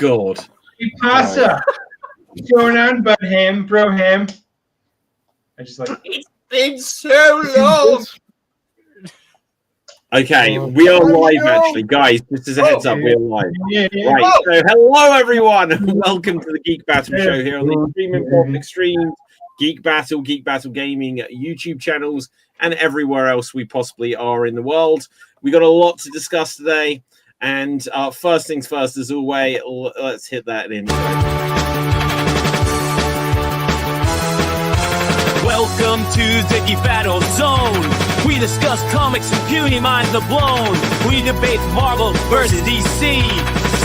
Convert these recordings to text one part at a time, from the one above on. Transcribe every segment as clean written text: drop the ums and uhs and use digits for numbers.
God. Hey, pasa. What's going on, bud ham, bro ham? I just like. It's been so long. Okay, we are live actually, guys. Just as a heads up, we're live. Yeah. Right, so hello everyone. Welcome to the Geek Battle Show here on the Extreme Pop Extreme, Geek Battle Gaming YouTube channels, and everywhere else we possibly are in the world. We got a lot to discuss today, and first things first, as always, let's hit that intro. Welcome to the Geek Battle Zone. We discuss comics and puny minds are blown. We debate Marvel versus DC,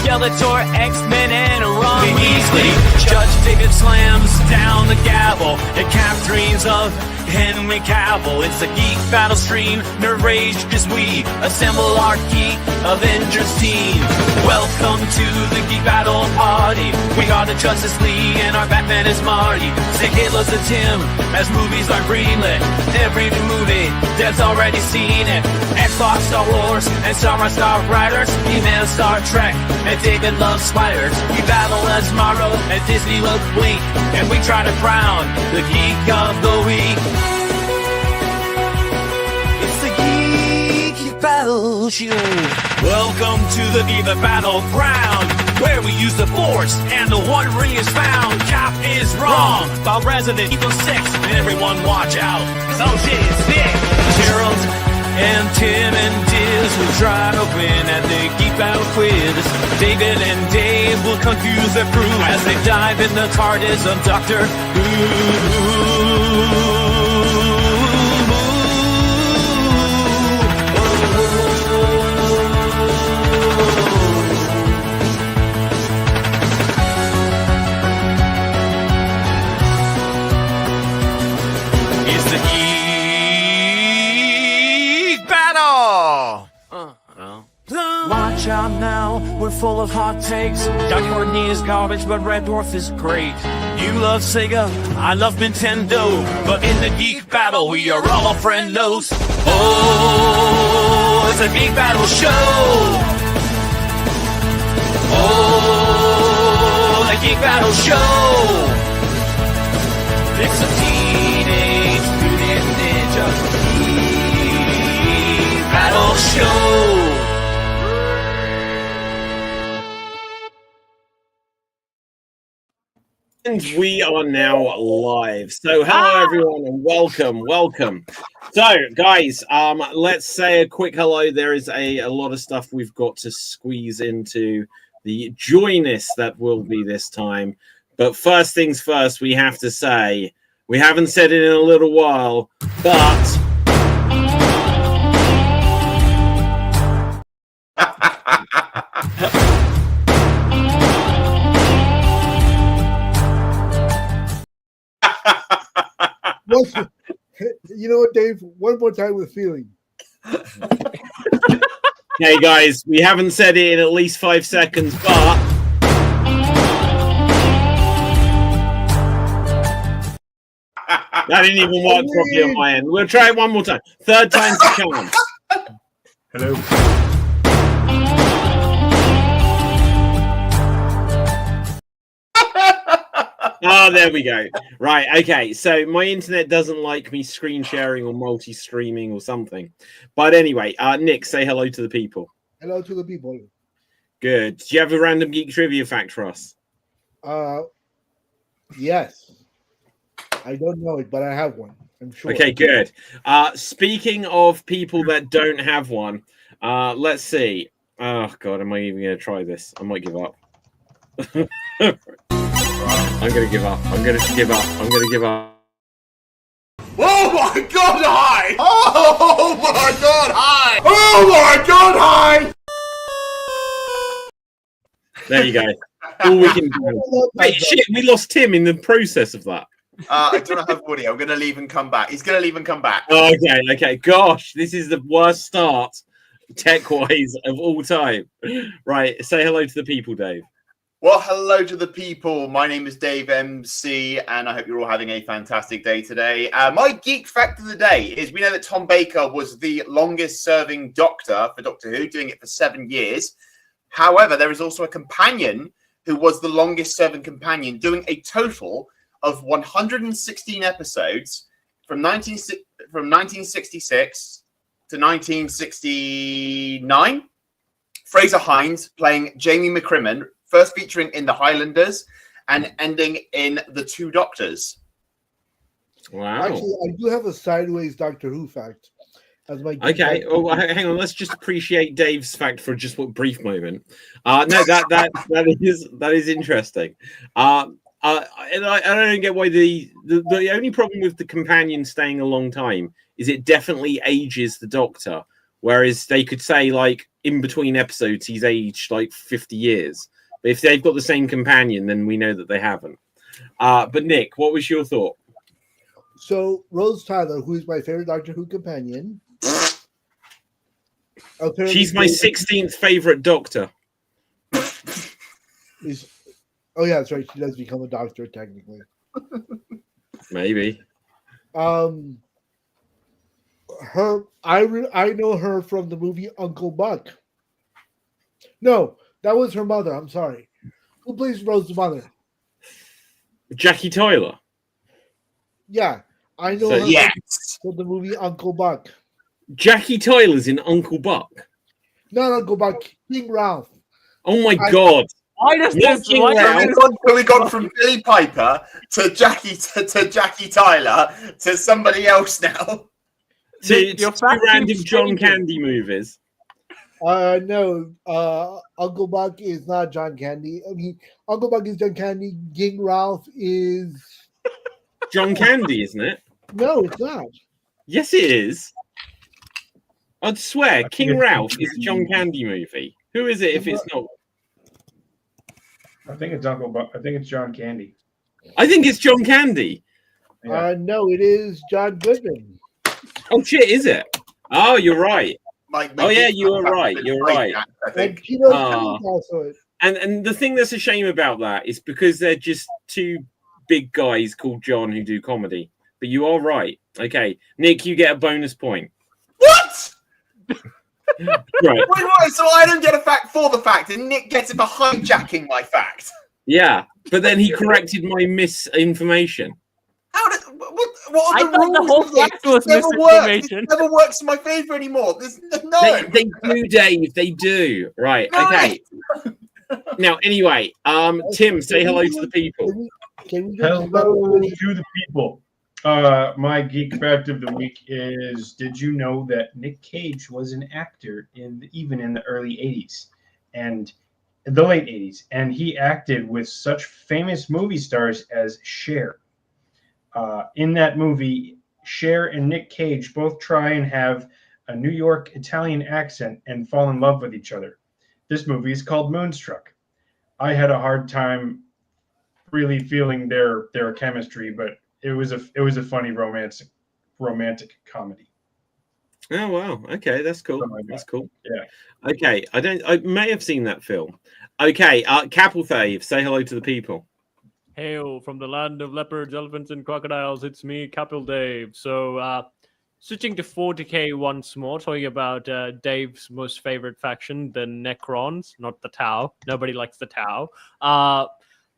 Skeletor, X-Men, and Ron Weasley. Judge David slams down the gavel and cap dreams of Henry Cavill. It's a Geek Battle stream, nerd rage as we assemble our Geek Avengers team. Welcome to the Geek Battle party. We are the Justice League and our Batman is Marty. Say Hitler's a Tim as movies are greenlit. Every new movie, Dev's already seen it. Xbox, Star Wars, and Star Riders. He-Man, Star Trek, and David loves spiders. We battle as Morrow and Disney will blink, and we try to crown the Geek of the Week. It's the Geek Battle Show. Welcome to the Geek Battleground, where we use the Force and the One Ring is found. Cap is wrong about Resident Evil 6. Everyone watch out, 'cause oh shit, it's Nick. Gerald and Tim and Diz will try to win at the Geek Battle quiz. David and Dave will confuse their crew as they dive in the TARDIS of Doctor Who. Watch out now, we're full of hot takes. Doug Courtney is garbage, but Red Dwarf is great. You love Sega, I love Nintendo, but in the Geek Battle, we are all friendos. Oh, it's a Geek Battle show. Oh, the Geek Battle show. It's a Teenage Mutant Ninja Geek Battle show. And we are now live. So hello everyone and welcome. So guys, let's say a quick hello. There is a lot of stuff we've got to squeeze into the joyness that will be this time. But first things first, we have to say, we haven't said it in a little while, but you know what, Dave? One more time with feeling. Hey guys, we haven't said it in at least 5 seconds, but that didn't even work properly on my end. We'll try it one more time. Third time's the charm. Hello. Oh, there we go. Right, okay. So my internet doesn't like me screen sharing or multi-streaming or something. But anyway, Nick, say hello to the people. Hello to the people. Good. Do you have a random geek trivia fact for us? Yes. I don't know it, but I have one. I'm sure. Okay, good. Speaking of people that don't have one, let's see. Oh, God, am I even going to try this? I might give up. I'm going to give up. I'm going to give up. Oh my god, hi! Oh my god, hi! Oh my god, hi! There you go. All we can do. Wait, shit, we lost Tim in the process of that. I don't have audio. I'm going to leave and come back. He's going to leave and come back. Oh, okay. Gosh, this is the worst start, tech-wise, of all time. Right, say hello to the people, Dave. Well, hello to the people. My name is Dave MC, and I hope you're all having a fantastic day today. My geek fact of the day is we know that Tom Baker was the longest-serving Doctor for Doctor Who, doing it for 7 years. However, there is also a companion who was the longest serving companion, doing a total of 116 episodes from 1966 to 1969. Fraser Hines playing Jamie McCrimmon, first featuring in The Highlanders and ending in The Two Doctors. Wow. Actually, I do have a sideways Doctor Who fact. As my Okay. Oh, hang on. Let's just appreciate Dave's fact for just a brief moment. No, that is interesting. And I don't get why the only problem with the companion staying a long time is it definitely ages the Doctor. Whereas they could say, like, in between episodes, he's aged like 50 years. But if they've got the same companion, then we know that they haven't. But Nick, what was your thought? So Rose Tyler, who is my favorite Doctor Who companion, She's my 16th favorite Doctor. Oh yeah, that's right. She does become a doctor technically. Maybe. I know her from the movie Uncle Buck. No, that was her mother. I'm sorry. Who plays Rose's mother? Jackie Tyler. Yeah, I know her from the movie Uncle Buck. Jackie Tyler's in Uncle Buck. Not Uncle Buck, King Ralph. Oh my God. Why does this? We gone from Billy Piper to Jackie Tyler to somebody else now. To random John Candy movies. No, Uncle Buck is not John Candy. I mean, Uncle Buck is John Candy. King Ralph is John Candy, isn't it? No, it's not. Yes, it is. I'd swear, King Ralph is a John Candy movie. Who is it if it's not? I think it's Uncle Buck. I think it's John Candy. I think it's John Candy. Yeah. No, it is John Goodman. Oh shit, is it? Oh, you're right. Oh yeah, you are right. You're right. I think. And the thing that's a shame about that is because they're just two big guys called John who do comedy. But you are right. Okay, Nick, you get a bonus point. What? Right. Wait, so I don't get a fact for the fact, and Nick gets it for hijacking my fact. Yeah, but then he corrected my misinformation. How did what are the rules? The whole fact was misinformation. It never works in my favor anymore. There's no. They do, Dave. They do. Right. No. Okay. Now, anyway, Tim, say hello to the people. Hello to the people. My geek fact of the week is: did you know that Nick Cage was an actor even in the early '80s and the late '80s, and he acted with such famous movie stars as Cher. In that movie, Cher and Nick Cage both try and have a New York Italian accent and fall in love with each other. This movie is called Moonstruck. I had a hard time really feeling their chemistry, but it was a funny romantic comedy. Oh wow! Okay, that's cool. That's cool. Yeah. Okay, I may have seen that film. Okay, Capelthave, say hello to the people. Hail from the land of leopards, elephants, and crocodiles. It's me, Capel Dave. So, switching to 40k once more, talking about Dave's most favorite faction, the Necrons, not the Tau. Nobody likes the Tau.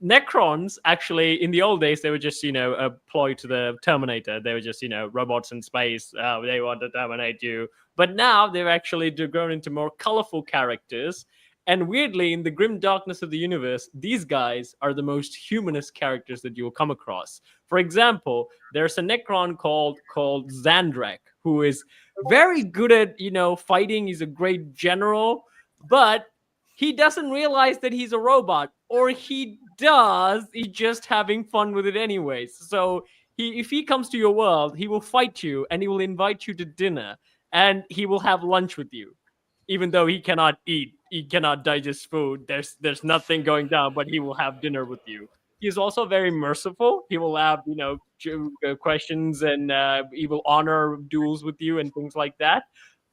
Necrons, actually, in the old days, they were just, a ploy to the Terminator. They were just, robots in space. They want to terminate you. But now they've actually grown into more colorful characters. And weirdly, in the grim darkness of the universe, these guys are the most humanist characters that you will come across. For example, there's a Necron called Xandrak, who is very good at, fighting. He's a great general, but he doesn't realize that he's a robot. Or he does, he's just having fun with it anyways. So if he comes to your world, he will fight you and he will invite you to dinner and he will have lunch with you. Even though he cannot eat, he cannot digest food, there's nothing going down, but he will have dinner with you. He's also very merciful. He will have, questions and he will honor duels with you and things like that.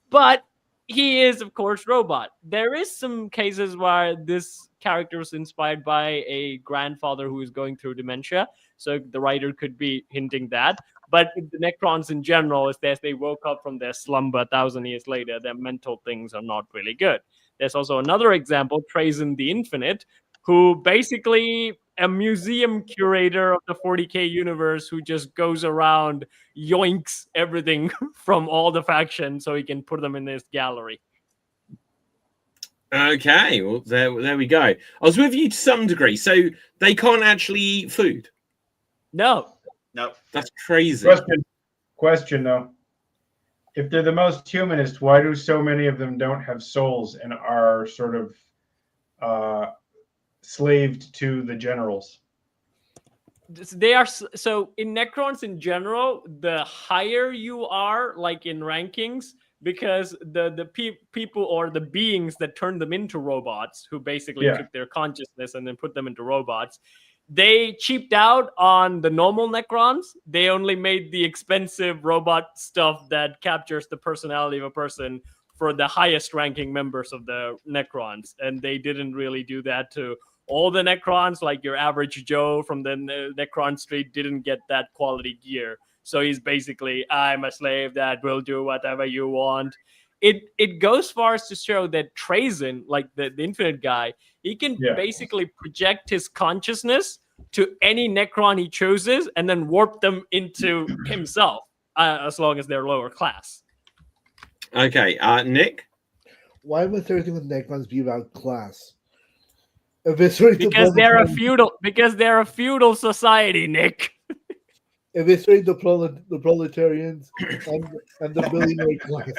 But he is, of course, robot. There is some cases where this character was inspired by a grandfather who is going through dementia. So the writer could be hinting that. But the Necrons in general, as they woke up from their slumber 1,000 years later, their mental things are not really good. There's also another example, Trazen the Infinite, who basically a museum curator of the 40K universe who just goes around yoinks everything from all the factions so he can put them in his gallery. Okay, well there we go. I was with you to some degree. So they can't actually eat food. No. That's crazy. Question though. If they're the most humanist, why do so many of them don't have souls and are sort of slaved to the generals? They are so in Necrons in general, the higher you are, like in rankings, because the people or the beings that turn them into robots, who basically took their consciousness and then put them into robots, they cheaped out on the normal Necrons. They only made the expensive robot stuff that captures the personality of a person for the highest ranking members of the Necrons, and they didn't really do that to all the Necrons. Like your average Joe from the Necron street didn't get that quality gear. So he's basically, I'm a slave that will do whatever you want. It goes far as to show that Trazyn, like the Infinite guy, he can basically project his consciousness to any Necron he chooses and then warp them into himself, as long as they're lower class. Okay, Nick? Why must everything with Necrons be about class? Because they're a feudal society, Nick. Eviscerate the proletarians and the billionaire class.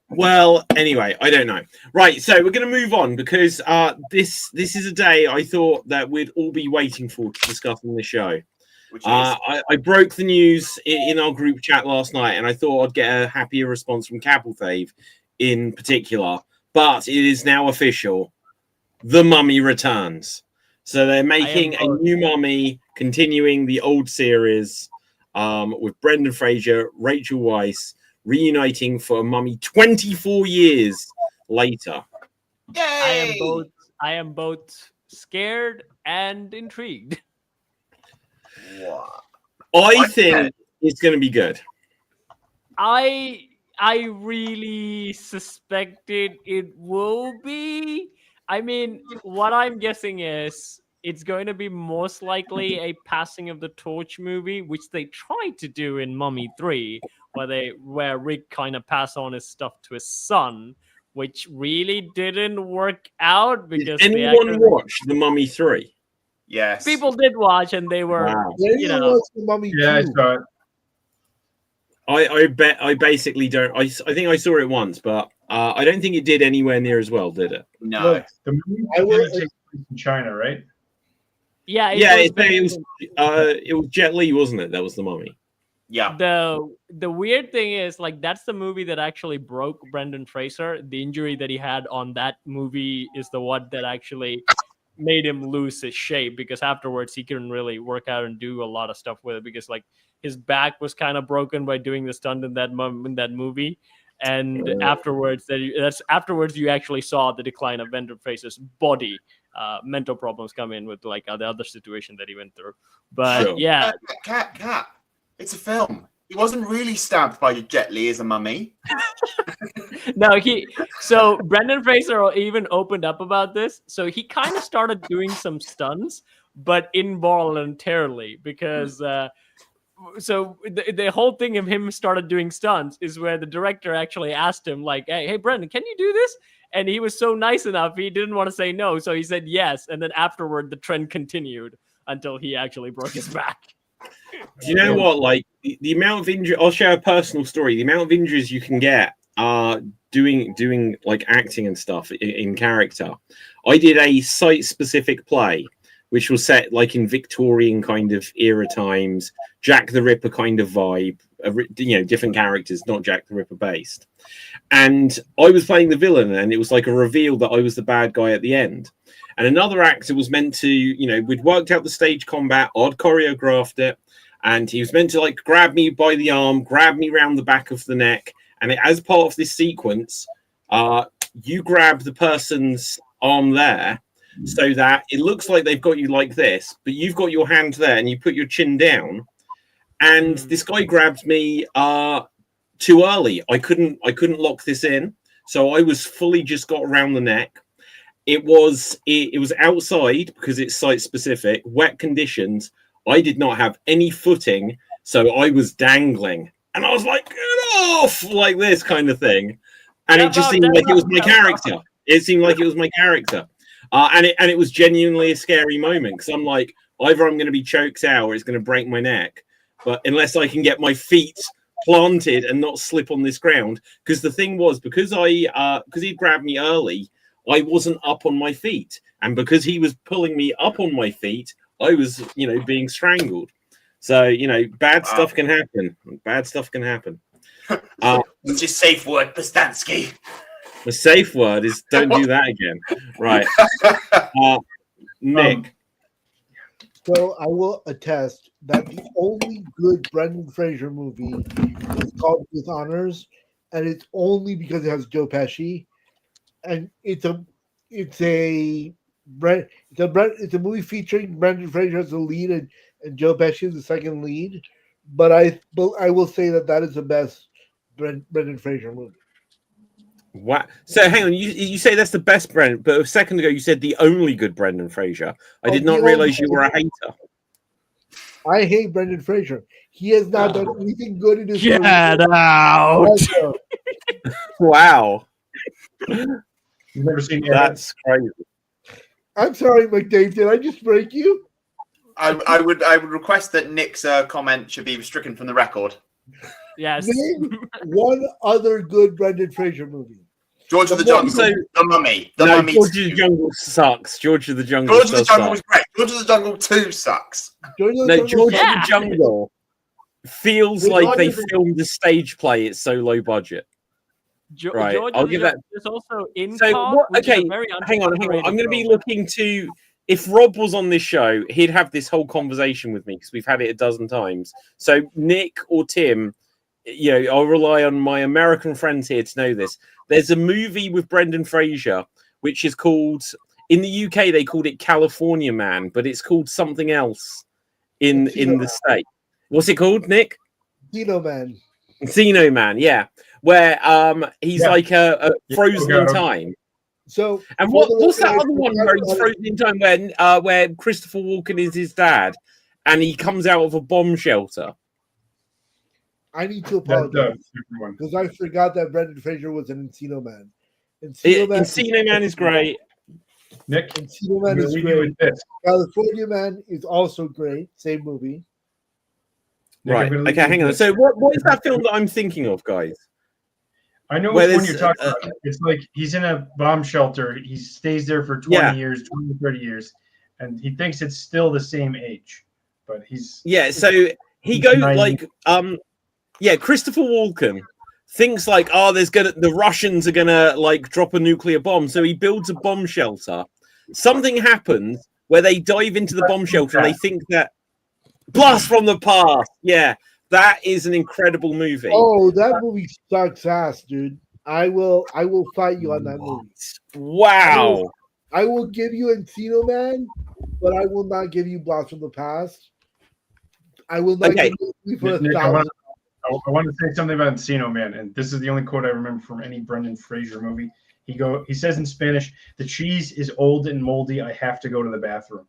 Well, anyway, I don't know. Right, so we're going to move on because this is a day I thought that we'd all be waiting for to discuss on the show. I broke the news in our group chat last night, and I thought I'd get a happier response from Capelthave in particular. But it is now official. The Mummy returns. So they're making a new Mummy, continuing the old series with Brendan Fraser, Rachel Weisz, reuniting for a Mummy 24 years later. Yay! I am both scared and intrigued. I think it's going to be good. I really suspected it will be. I mean, what I'm guessing is it's going to be most likely a passing of the torch movie, which they tried to do in Mummy 3, where Rick kind of passed on his stuff to his son, which really didn't work out because did anyone watch The Mummy 3? Yes. People did watch, and they were, you know. Mummy 2. I saw it. I basically don't. I think I saw it once, but I don't think it did anywhere near as well, did it? No. Look, the movie takes place in China, right? Yeah. It was Jet Li, wasn't it? That was the Mummy. Yeah. The weird thing is, like, that's the movie that actually broke Brendan Fraser. The injury that he had on that movie is the one that actually made him lose his shape, because afterwards he couldn't really work out and do a lot of stuff with it, because like his back was kind of broken by doing the stunt in that movie. And afterwards you actually saw the decline of Brendan Fraser's body. Mental problems come in with like the other situation that he went through. But yeah. Cat. It's a film. He wasn't really stabbed by Jet Li as a mummy. No, so Brendan Fraser even opened up about this. So he kind of started doing some stunts, but involuntarily, because so the whole thing of him started doing stunts is where the director actually asked him, like, hey Brendan, can you do this? And he was so nice enough, he didn't want to say no, so he said yes. And then afterward, the trend continued until he actually broke his back. Do you know what? Like the amount of injury, I'll share a personal story. The amount of injuries you can get doing like acting and stuff in character. I did a site-specific play, which was set like in Victorian kind of era times, Jack the Ripper kind of vibe, different characters, not Jack the Ripper based. And I was playing the villain, and it was like a reveal that I was the bad guy at the end. And another actor was meant to, we'd worked out the stage combat, I'd choreographed it, and he was meant to like grab me by the arm, grab me around the back of the neck. And as part of this sequence, you grab the person's arm there so that it looks like they've got you like this, but you've got your hand there and you put your chin down. And this guy grabbed me too early. I couldn't lock this in. So I was fully just got around the neck. it was outside because it's site specific, wet conditions. I did not have any footing, so I was dangling, and I was like, "Get off!" like this kind of thing, and it just seemed like it was my character. It seemed like it was my character, and it was genuinely a scary moment because I'm like, either I'm going to be choked out or it's going to break my neck, but unless I can get my feet planted and not slip on this ground, because the thing was, because he grabbed me early, I wasn't up on my feet, and because he was pulling me up on my feet, I was, being strangled. So, bad stuff can happen. Bad stuff can happen. What's your safe word, Bastansky? The safe word is don't do that again. Right. Nick. So I will attest that the only good Brendan Fraser movie is called Dishonors, and it's only because it has Joe Pesci, and it's a movie featuring Brendan Fraser as the lead and Joe Pesci as the second lead. But I will say that is the best Brendan Fraser movie. Wow. So hang on, you say that's the best Brendan, but a second ago you said the only good Brendan Fraser. I did not realize you were a hater. I hate Brendan Fraser. He has not done anything good in his Get career. out! Wow. You've never seen That's crazy. I'm sorry, McDave. Did I just break you? I would request that Nick's comment should be stricken from the record. Yes. Name one other good Brendan Fraser movie. George of the Jungle, The Mummy. The Mummy. George of the Jungle sucks. George of the Jungle. George of the Jungle was great. George of the Jungle 2 sucks. George of the Jungle feels like they filmed a stage play. It's so low budget. Right, I'll give that. There's also in. So okay, hang on. I'm going to be looking to. If Rob was on this show, he'd have this whole conversation with me because we've had it a dozen times. So Nick or Tim, I'll rely on my American friends here to know this. There's a movie with Brendan Fraser which is called, in the UK they called it California Man, but it's called something else in the States. What's it called, Nick? Encino Man. Encino Man, yeah. Where he's like a frozen in time. So, and what's that other one where he's frozen in time where Christopher Walken is his dad and he comes out of a bomb shelter? I need to apologize because I forgot that Brendan Fraser was an Encino Man. Encino Man is great. Nick, Encino Man is great. California Man is also great. Same movie. Nick, right. Okay, hang on. So what is that film that I'm thinking of, guys? I know which one you're talking about. It's like he's in a bomb shelter. He stays there for 20 years, 20, 30 years, and he thinks it's still the same age. But he's... Yeah, so he goes like... Christopher Walken thinks like, the Russians are gonna like drop a nuclear bomb. So he builds a bomb shelter. Something happens where they dive into the bomb shelter and they think that... Blast from the Past! Yeah. That is an incredible movie. Oh, that movie sucks ass, dude. I will fight you on that movie. Wow. I will give you Encino Man, but I will not give you Blast from the Past. I will not give you for Nick, I want to say something about Encino Man, and this is the only quote I remember from any Brendan Fraser movie. He says in Spanish, "The cheese is old and moldy. I have to go to the bathroom."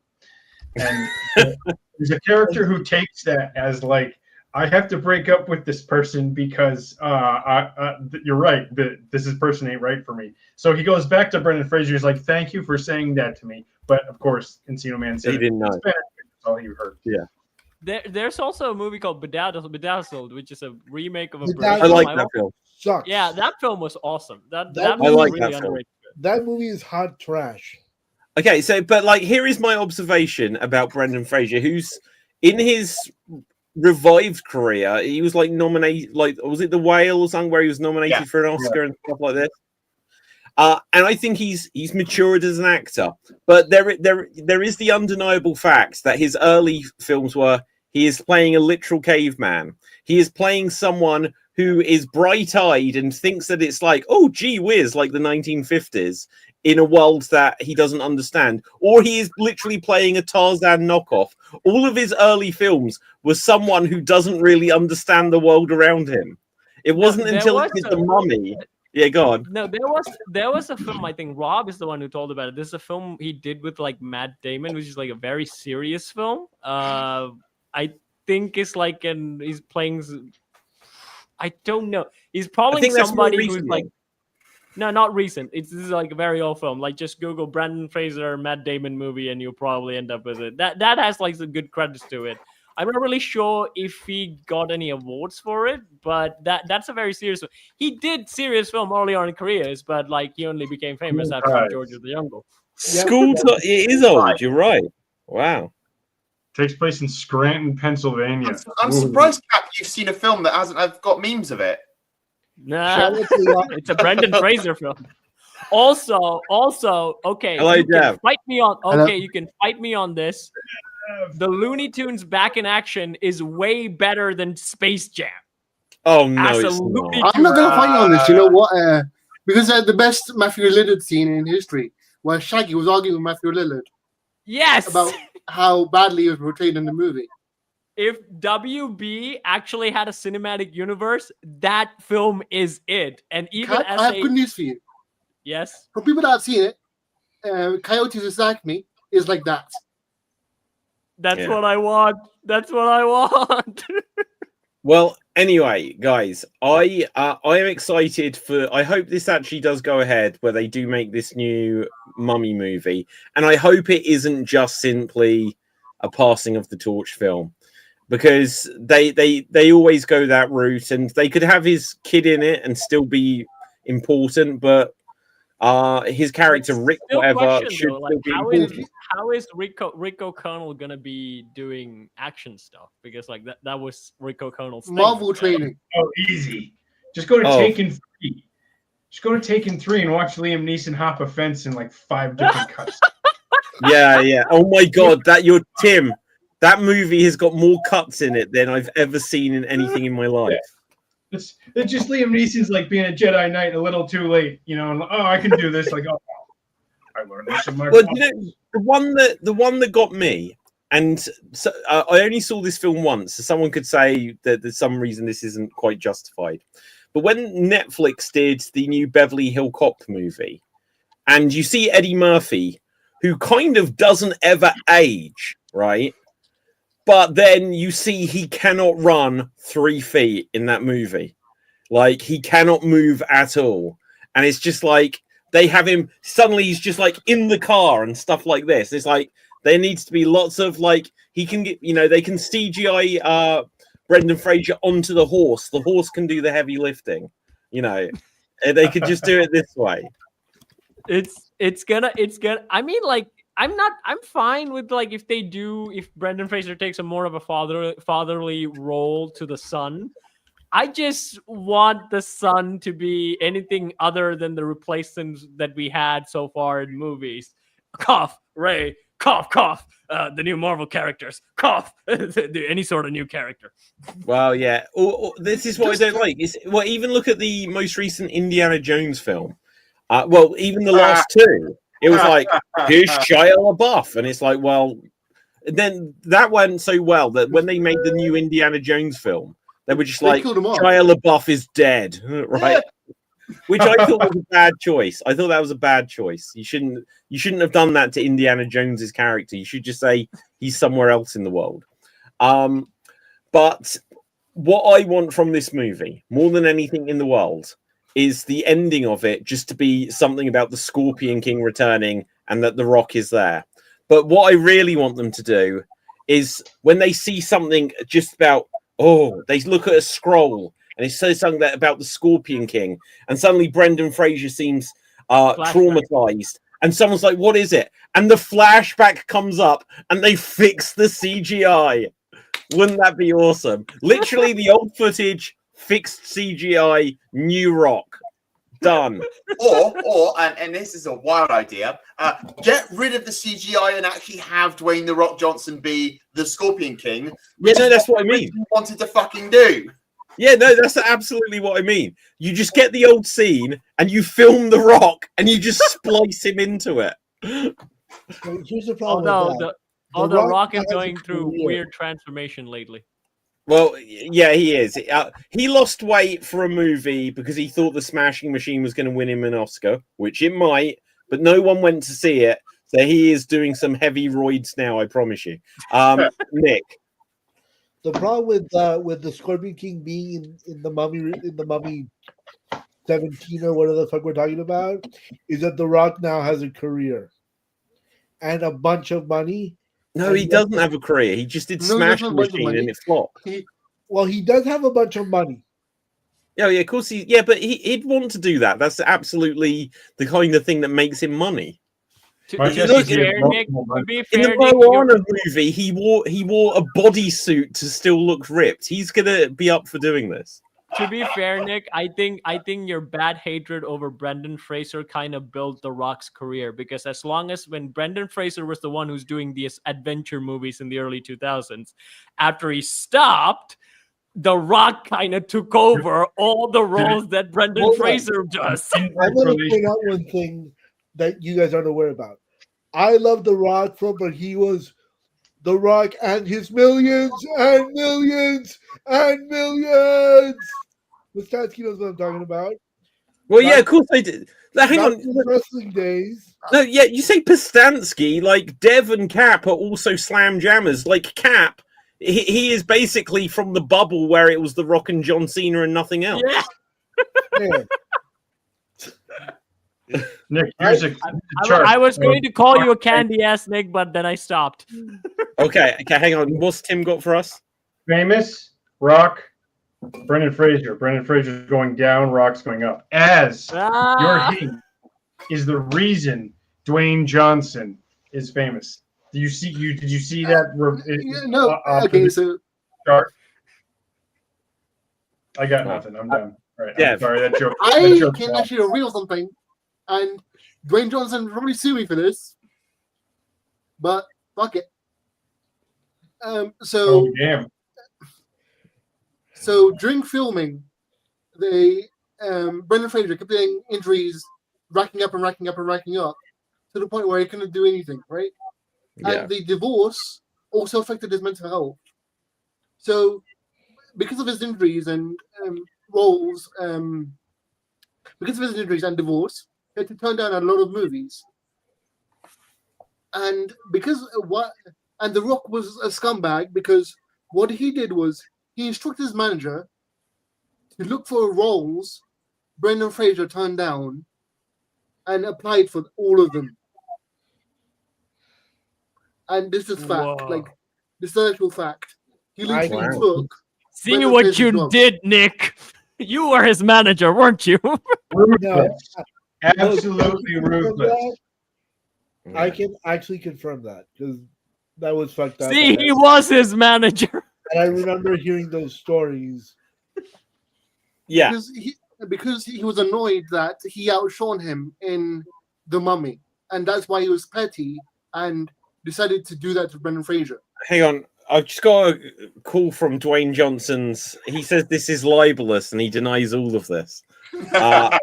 And there's a character who takes that as like, I have to break up with this person because you're right. This person ain't right for me. So he goes back to Brendan Fraser. He's like, "Thank you for saying that to me." But of course, Encino Man said he didn't know. That's all he heard. Yeah. There's also a movie called Bedazzled, which is a remake of a. I like that film. Sucks. Yeah, that film was awesome. That I like that film. That movie is hot trash. Okay, so but like here is my observation about Brendan Fraser, who's in his revived career. He was like nominated, like was it The Whale or something, where he was nominated for an Oscar and stuff like this. And I think he's matured as an actor, but there is the undeniable fact that his early films were he is playing a literal caveman. He is playing someone who is bright-eyed and thinks that it's like, oh, gee whiz, like the 1950s in a world that he doesn't understand. Or he is literally playing a Tarzan knockoff. All of his early films were someone who doesn't really understand the world around him. It wasn't until he did The Mummy Yeah, go on. No, there was a film. I think Rob is the one who told about it. This is a film he did with like Matt Damon, which is like a very serious film. I think it's like he's playing. I don't know. He's I probably think that's more somebody who's recent. like. No, not recent. This is like a very old film. Like just Google Brendan Fraser Matt Damon movie, and you'll probably end up with it. That has like some good credits to it. I'm not really sure if he got any awards for it, but that's a very serious one. He did serious film early on in careers, but like he only became famous after Right. George of the Jungle. School. It is old. You're right. Wow. Takes place in Scranton, Pennsylvania. I'm Ooh. surprised, Cap, you've seen a film that hasn't I've got memes of it. Nah, Shout out to it's a Brendan Fraser film. Also, okay, Hello, you can Dev. fight me on. Hello. Okay, you can fight me on this. The Looney Tunes back in action is way better than Space Jam. Oh no, it's Absolutely. not. I'm not going to fight you on this. You know what? Because the best Matthew Lillard scene in history, where Shaggy was arguing with Matthew Lillard Yes. about how badly he was portrayed in the movie. If WB actually had a cinematic universe, that film is it. And even I have good news for you. yes, For people that have seen it, Coyotes Attack Me is like that. that's Yeah. what I want. That's what I want. Well, anyway, guys, I am excited for. I hope this actually does go ahead, where they do make this new Mummy movie, and I hope it isn't just simply a passing of the torch film, because they always go that route, and they could have his kid in it and still be important, but his character Rick Still whatever question, should though, like, still be how important. how is Rick O'Connell gonna be doing action stuff? Because like that was Rick O'Connell's thing. Marvel training. Oh, easy. Just go to Oh. Taken 3. Just go to Taken 3 and watch Liam Neeson hop a fence in like 5 different cuts. Yeah. Oh my god, Tim. That movie has got more cuts in it than I've ever seen in anything in my life. It's just Liam Neeson's like being a Jedi Knight a little too late, you know. And, oh, I can do this. Like, oh, I learned this in my. Well, you know, the one that got me, and so, I only saw this film once, so someone could say that there's some reason this isn't quite justified. But when Netflix did the new Beverly Hill Cop movie, and you see Eddie Murphy, who kind of doesn't ever age, right? But then you see he cannot run 3 feet in that movie. Like, he cannot move at all. And it's just like, they have him, suddenly he's just like in the car and stuff like this. It's like, there needs to be lots of like, he can get, you know, they can CGI Brendan Fraser onto the horse. The horse can do the heavy lifting, you know. They could just do it this way. It's gonna I mean, like, I'm fine with like if Brendan Fraser takes a more of a fatherly role to the son. I just want the son to be anything other than the replacements that we had so far in movies. Cough, Ray, cough, the new Marvel characters, cough, any sort of new character. Well, yeah. This is what I don't like. Well, even look at the most recent Indiana Jones film. Well, even the last two. It was like, here's Shia LaBeouf. And it's like, well, then that went so well that when they made the new Indiana Jones film, they were just They like, killed him off. Shia LaBeouf is dead, right? Which I thought was a bad choice. I thought that was a bad choice. You shouldn't have done that to Indiana Jones's character. You should just say he's somewhere else in the world. But what I want from this movie, more than anything in the world, is the ending of it just to be something about the Scorpion King returning and that the Rock is there. But what I really want them to do is when they see something just about, they look at a scroll and it says something about the Scorpion King, and suddenly Brendan Fraser seems traumatized, and someone's like, what is it? And the flashback comes up and they fix the CGI. Wouldn't that be awesome? Literally the old footage, fixed CGI, new Rock. Done. Or and this is a wild idea, get rid of the CGI and actually have Dwayne The Rock Johnson be the Scorpion King. Yeah, no, that's what I mean. He wanted to fucking do. Yeah, no, that's absolutely what I mean. You just get the old scene and you film The Rock and you just splice him into it. Here's the problem with that. The Rock is has a going through career. weird transformation lately. Well, yeah, he is. He lost weight for a movie because he thought The Smashing Machine was going to win him an Oscar, which it might, but no one went to see it. So he is doing some heavy roids now, I promise you. Nick. The problem with the Scorpion King being in the Mummy 17 or whatever the fuck we're talking about is that The Rock now has a career and a bunch of money. No, he doesn't have a career. He just did No, he Smash doesn't have a bunch of Machine money. and it flopped. Well, he does have a bunch of money. Yeah, of course but he'd want to do that. That's absolutely the kind of thing that makes him money. To I be guess look, he has fair, Nick, multiple to be In the fair, Nick, Moana movie, he wore a bodysuit to still look ripped. He's gonna be up for doing this. to be fair, Nick, I think your bad hatred over Brendan Fraser kind of built The Rock's career, because as long as when Brendan Fraser was the one who's doing these adventure movies in the early 2000s, after he stopped, The Rock kind of took over all the roles that Brendan Hold on. Fraser does. I'm going to point out one thing that you guys aren't aware about. I love The Rock but he was The Rock and his millions and millions and millions. Mustatsky knows what I'm talking about. Well, yeah, of course they did. Now, hang Back on. in the wrestling days. No, yeah, you say Pastansky, like Dev and Cap are also slam jammers. Like Cap, he is basically from the bubble where it was The Rock and John Cena and nothing else. Yeah. Man, Nick, here's a I, chart. I was going to call you a candy ass, Nick, but then I stopped. Okay, hang on. What's Tim got for us? Famous, Rock, Brendan Fraser. Brendan Fraser's going down, Rock's going up. As your hint is the reason Dwayne Johnson is famous. Did you see that? Yeah, no. Okay, so chart? I got nothing. I'm done. All right. Yeah. I'm sorry. That joke. I that joke can actually reveal something, and Dwayne Johnson will probably sue me for this, but fuck it. Oh, damn. So during filming, Brendan Fraser kept getting injuries, racking up to the point where he couldn't do anything, right? Yeah. And the divorce also affected his mental health. So, because of his injuries and roles, because of his injuries and divorce, he had to turn down a lot of movies. And and The Rock was a scumbag because what he did was he instructed his manager to look for roles Brendan Fraser turned down and applied for all of them. And this is fact. Whoa. Like, this is actual fact. He literally Wow. took. See Brendan what Fraser's you job. did, Nick. You were his manager, weren't you? Ruthless. No. Absolutely ruthless. I can actually confirm that because that was fucked up. See, he was his manager. And I remember hearing those stories. Yeah. Because he was annoyed that he outshone him in The Mummy, and that's why he was petty and decided to do that to Brendan Fraser. Hang on. I've just got a call from Dwayne Johnson's. He says this is libelous and he denies all of this. I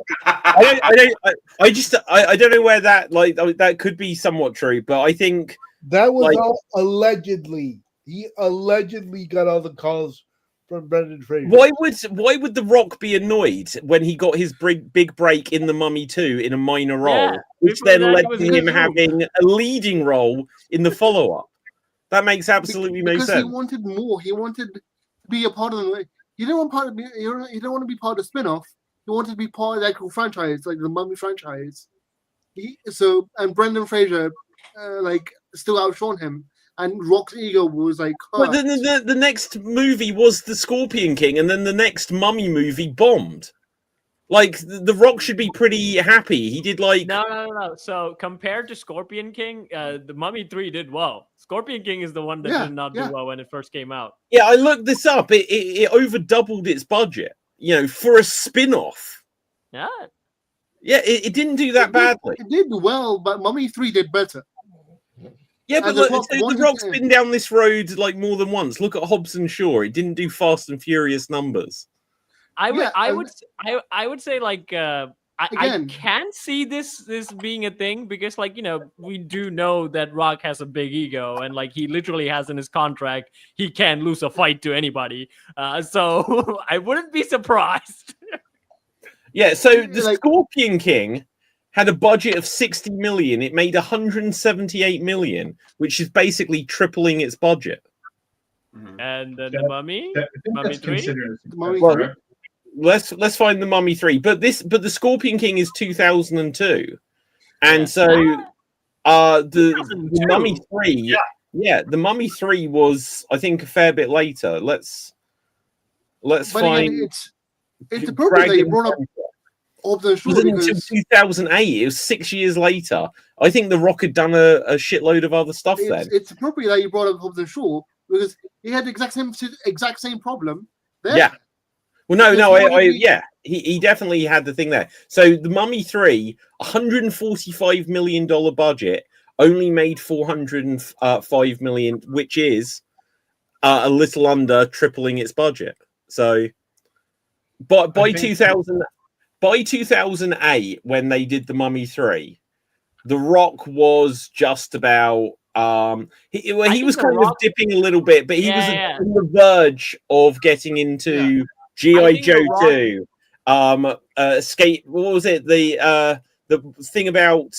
don't know where that could be somewhat true, but I think that was all allegedly. He allegedly got all the calls from Brendan Fraser. Why would The Rock be annoyed when he got his big break in The Mummy 2 in a minor role, which then led to him having a leading role in the follow-up? That makes absolutely no sense. Because he wanted more. He wanted to be a part of the. He didn't want He didn't want to be part of the spin-off. He wanted to be part of the actual franchise, like the Mummy franchise. And Brendan Fraser, still outshone him. And Rock's ego was like. But the next movie was The Scorpion King, and then the next Mummy movie bombed. Like the Rock should be pretty happy. He did like no. So compared to Scorpion King, the Mummy 3 did well. Scorpion King is the one that did not do well when it first came out. Yeah, I looked this up. It over doubled its budget. For a spin-off. Yeah. Yeah, it didn't do that badly. It did well, but Mummy 3 did better. Yeah, but The Rock's been down this road like more than once. Look at Hobbs and Shaw. It didn't do Fast and Furious numbers. I would say like I Again. can see this being a thing because, like, you know, we do know that Rock has a big ego and like he literally has in his contract he can lose a fight to anybody. So I wouldn't be surprised. Yeah, so the Like- Scorpion King had a budget of 60 million. It made 178 million, which is basically tripling its budget. And then Yeah. the Mummy, I think Mummy that's 3? considered a The Mummy success, three? right? Let's find the Mummy 3. But the Scorpion King is 2002. And Yeah. so the 2002? Mummy 3, yeah, the Mummy 3 was, I think, a fair bit later. Let's But find again, it's appropriate that you Dragon brought up Emperor. Hobbs and It Shaw wasn't until because 2008. It was 6 years later. I think The Rock had done a shitload of other stuff then. it's appropriate that you brought up Hobbs and Shaw because he had the exact same problem there. Yeah. Well, no, Because no, he wanted to be- yeah, he definitely had the thing there. So the Mummy 3, $145 million budget, only made $405 million, which is a little under tripling its budget. So, but by 2008, when they did the Mummy 3, The Rock was just about he think was The kind of Rock- dipping a little bit, but he Yeah, was yeah. on the verge of getting into I G.I. think The Joe Rock- 2, Escape. What was it? The thing about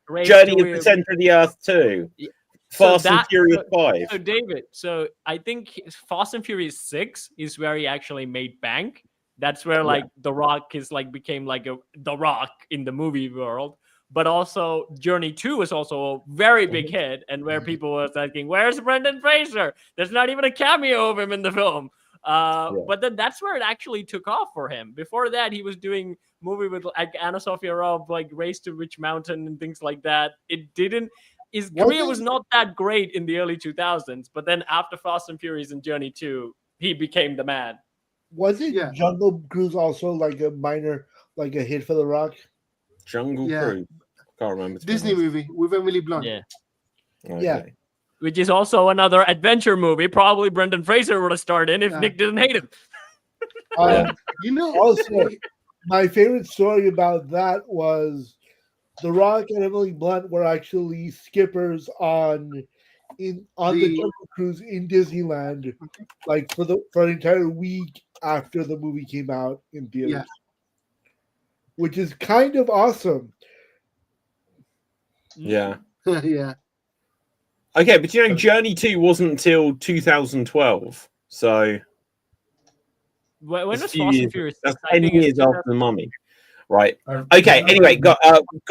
Race Journey to of the a- Center of the Earth 2, So Fast and that- Furious 5. So David, so I think Fast and Furious 6 is where he actually made bank. That's where like The Rock is like became like The Rock in the movie world. But also Journey 2 is also a very big hit, and where people were asking, "Where's Brendan Fraser?" There's not even a cameo of him in the film. But then that's where it actually took off for him. Before that, he was doing movie with like Anna Sophia Robb, like Race to Witch Mountain and things like that. It didn't. His career was not that great in the early 2000s, but then after Fast and Furious and Journey 2, he became the man. Was it Yeah. Jungle Cruise also like a minor, like a hit for The Rock? Jungle Yeah. Cruise. Can't remember. to be Disney honest. movie with Emily Blunt. Yeah. Okay. Yeah. Which is also another adventure movie. Probably Brendan Fraser would have starred in if Yeah. Nick didn't hate him. You know, Also, my favorite story about that was The Rock and Emily Blunt were actually skippers on the Jungle Cruise in Disneyland, like for an entire week after the movie came out in theaters, Yeah. which is kind of awesome. Yeah. yeah. Okay, but you know, Journey 2 wasn't until 2012. So When that's was a few Fast years- and Furious? that's I 10 think it's years after The Mummy. Right. Uh, Okay, yeah. anyway, go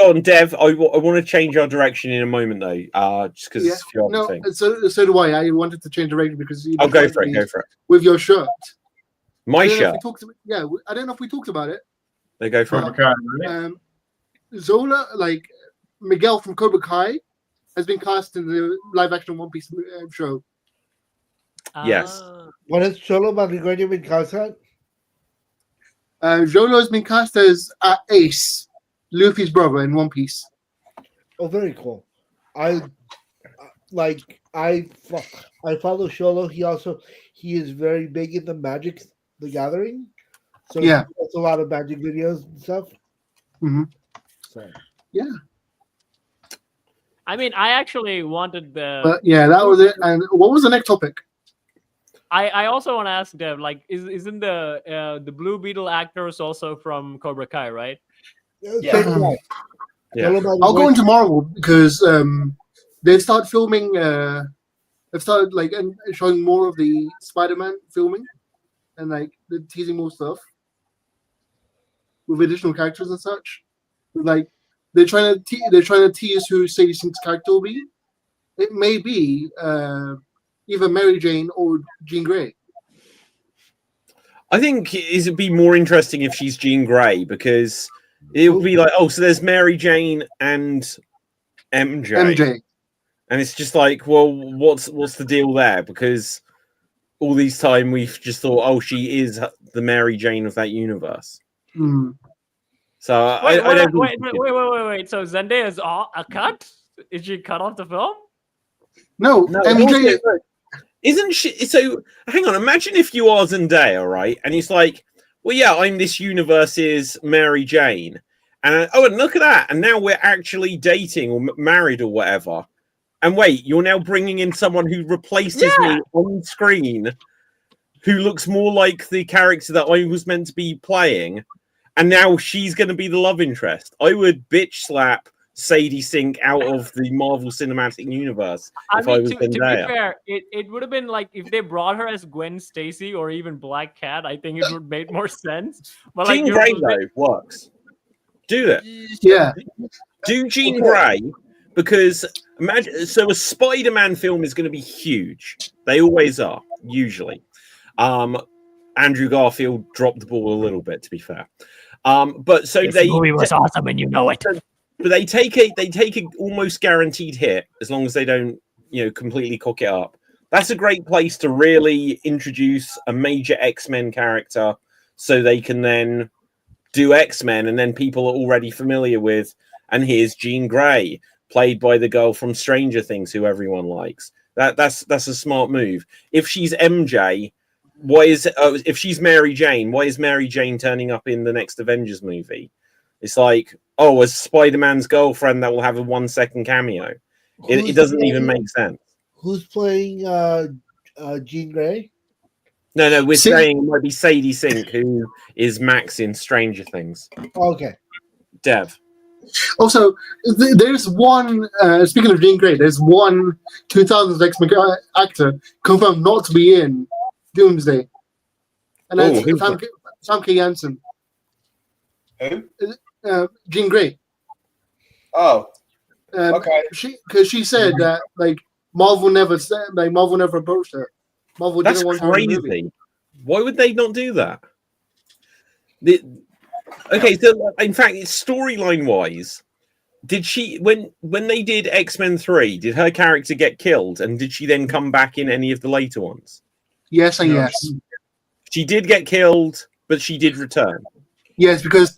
on, Dev. I want to change our direction in a moment, though, just because Yeah. it's a few other No, things. so do I. I wanted to change direction because you I'll go distracted for it, me go for it. with your shirt. My I don't know if shirt. we talked about- yeah, I don't know if we talked about it. They go for Cobra it. Kai, right? Zola, like Miguel from Cobra Kai, has been cast in the live-action One Piece show. Yes. What has Cholo Madrigal been cast at? Zolo has been cast as Ace, Luffy's brother in One Piece. Oh, very cool. I follow Sholo. He is very big in the Magic the Gathering. So Yeah. he does a lot of magic videos and stuff. Mhm. So I mean, I actually wanted the. But yeah, that was it. And what was the next topic? I also want to ask Dev, like, isn't the Blue Beetle actors also from Cobra Kai, right? Yeah. same guy. Yeah. Cholo Madrigal- I'll go into Marvel because they start filming. They've started like and showing more of the Spider-Man filming, and like they're teasing more stuff with additional characters and such. Like they're trying to tease who Sadie Sink's character will be. It may be either Mary Jane or Jean Grey. I think it'd be more interesting if she's Jean Grey because it would be like, oh, so there's Mary Jane and MJ. MJ. And it's just like, well, what's the deal there? Because all these time we've just thought, oh, she is the Mary Jane of that universe. Mm. So I Wait, don't wait, think- wait. So Zendaya is a cut? Is she cut off the film? No, MJ. also, isn't she? So hang on, imagine if you are Zendaya, right? And it's like, well, yeah, I'm this universe's Mary Jane, And and look at that. And now we're actually dating or married or whatever. And wait, you're now bringing in someone who replaces me on screen, who looks more like the character that I was meant to be playing. And now she's going to be the love interest. I would bitch slap Sadie Sink out of the Marvel Cinematic Universe if I was to be Zendaya. fair, it would have been like if they brought her as Gwen Stacy or even Black Cat. I think it would make more sense. But Jean like, Grey though works. Do it. Yeah. Do Jean Grey, because imagine, so a Spider-Man film is going to be huge. They always are, usually. Andrew Garfield dropped the ball a little bit, to be fair. But so this movie was awesome, and you know it. But they take a almost guaranteed hit as long as they don't, completely cock it up. That's a great place to really introduce a major X-Men character, so they can then do X-Men, and then people are already familiar with. And here's Jean Grey, played by the girl from Stranger Things, who everyone likes. That's a smart move. If she's MJ, why is if she's Mary Jane? Why is Mary Jane turning up in the next Avengers movie? It's like, a Spider-Man's girlfriend that will have a 1-second cameo. It doesn't even make sense. Who's playing Jean Grey? No, we're saying it might be Sadie Sink, who is Max in Stranger Things. Okay. Dev. Also, there's one, speaking of Jean Grey, there's one 2000s X-Men actor confirmed not to be in Doomsday. And that's Sam K. Jansen. Who? Jean Grey. Oh. Okay. Because she said that Marvel never approached her. Marvel That's didn't want crazy. Why would they not do that? Okay, so in fact, storyline wise, did she when they did X-Men 3, did her character get killed, and did she then come back in any of the later ones? Yes and yes. She did get killed, but she did return. Yes, because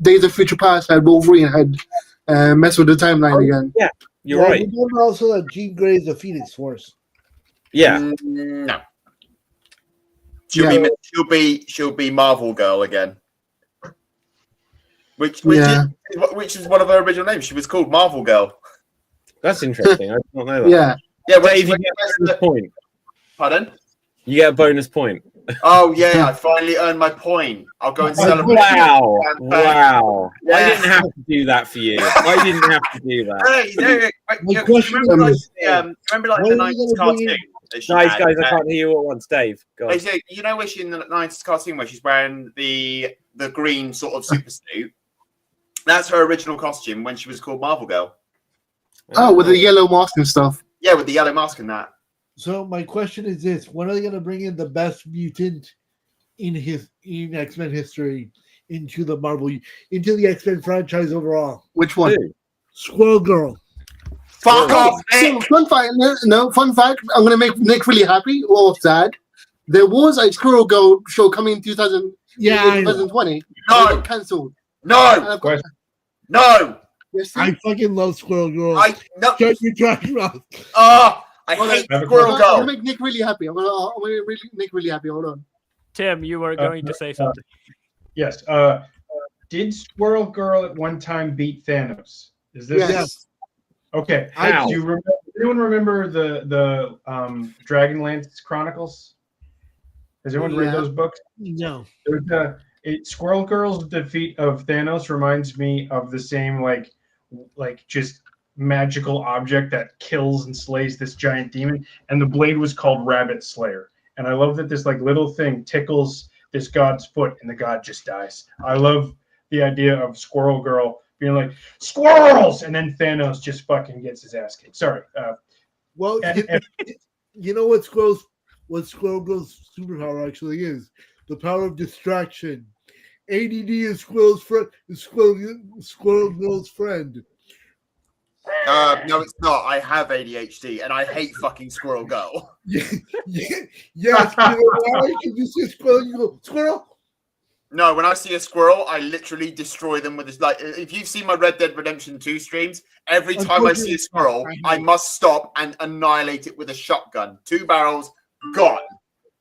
Days of Future Past had Wolverine had messed with the timeline again. Yeah, you're right. Remember also that Jean Grey is a Phoenix Force. Yeah. No. She'll be Marvel Girl again. Which is one of her original names. She was called Marvel Girl. That's interesting. I didn't know that. Yeah. Yeah, Dave, you get a bonus point. Pardon? You get a bonus point. Oh yeah, I finally earned my point. I'll go and celebrate. Wow. Yeah. I didn't have to do that for you. I didn't have to do that. Remember the 90s cartoon? Guys, I can't hear you at once. Dave, go on. You know where she in the 90s cartoon where she's wearing the green sort of super suit? That's her original costume when she was called Marvel Girl. Oh, with the yellow mask and stuff. Yeah, with the yellow mask and that. So my question is this: when are they going to bring in the best mutant in X-Men history into the X-Men franchise overall? Which one? Squirrel Girl. Fuck off, So, fun fact. I'm going to make Nick really happy or sad. There was a Squirrel Girl show coming in 2020. No, cancelled. No. No. Yes, I fucking love Squirrel Girl. Shut your trash mouth. I hate Squirrel Girl. I'm going to make Nick really happy. I'm going to make Nick really happy. Hold on. Tim, you were going to say something. Yes. Did Squirrel Girl at one time beat Thanos? Is this? Yes. Okay. How? Do anyone remember the Dragonlance Chronicles? Has anyone read those books? No. Squirrel Girl's defeat of Thanos reminds me of the same like just magical object that kills and slays this giant demon, and the blade was called Rabbit Slayer. And I love that this little thing tickles this god's foot and the god just dies. I love the idea of Squirrel Girl being like, squirrels, and then Thanos just fucking gets his ass kicked. Sorry. Well, you know what Squirrel Girl's superpower actually is? The power of distraction. ADD is Squirrel Girl's friend. No, it's not. I have ADHD and I hate fucking Squirrel Girl. Yes, you know why? You see a squirrel, you go, squirrel. No, when I see a squirrel, I literally destroy them with this. If you've seen my Red Dead Redemption 2 streams, every time I see a squirrel, I must stop and annihilate it with a shotgun. 2 barrels, gone.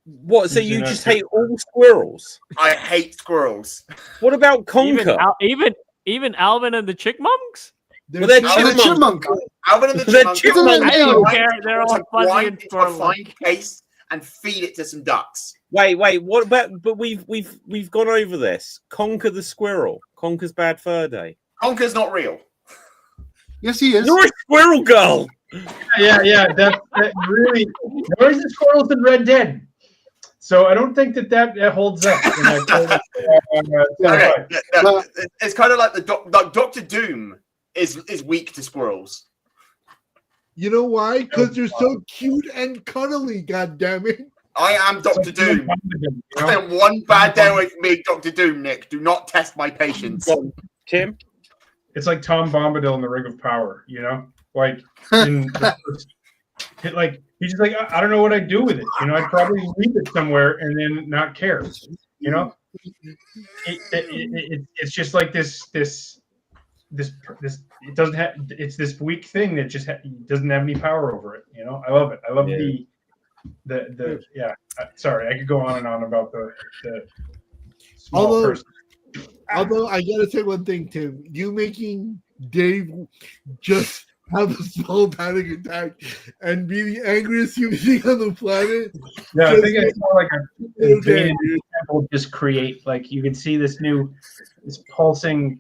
What? So you just hate all squirrels? I hate squirrels. What about Conker? Even Alvin and the Chickmunks? Well, they're Alvin the Chipmunk. Alvin and the They're Chipmunks. chipmunks. I don't Right. care. They're all fuzzy and A fur-like. fine paste and feed it to some ducks. Wait. What about? But we've gone over this. Conker the squirrel. Conker's Bad Fur Day. Conker's not real. Yes, he is. You're a squirrel girl. Yeah. That really. Where's the squirrels in Red Dead? So I don't think that holds up. Okay, it's kind of like like Doctor Doom is weak to squirrels. You know why? Because they're so cute and cuddly. God damn it! I am Doctor Doom. I am one bad day away from being Doctor Doom, Nick. Do not test my patience. Tim. It's like Tom Bombadil in the Ring of Power, like in the first, he's just like, I don't know what I'd do with it. I'd probably leave it somewhere and then not care. It's just like this. It doesn't have. It's this weak thing that just doesn't have any power over it. I love it. I love the yeah. Sorry, I could go on and on about the small person. Although I gotta say one thing, Tim, you making Dave just have a small panic attack and be the angriest human being on the planet. Yeah, I think it's more like a vein example just create. Like you can see this pulsing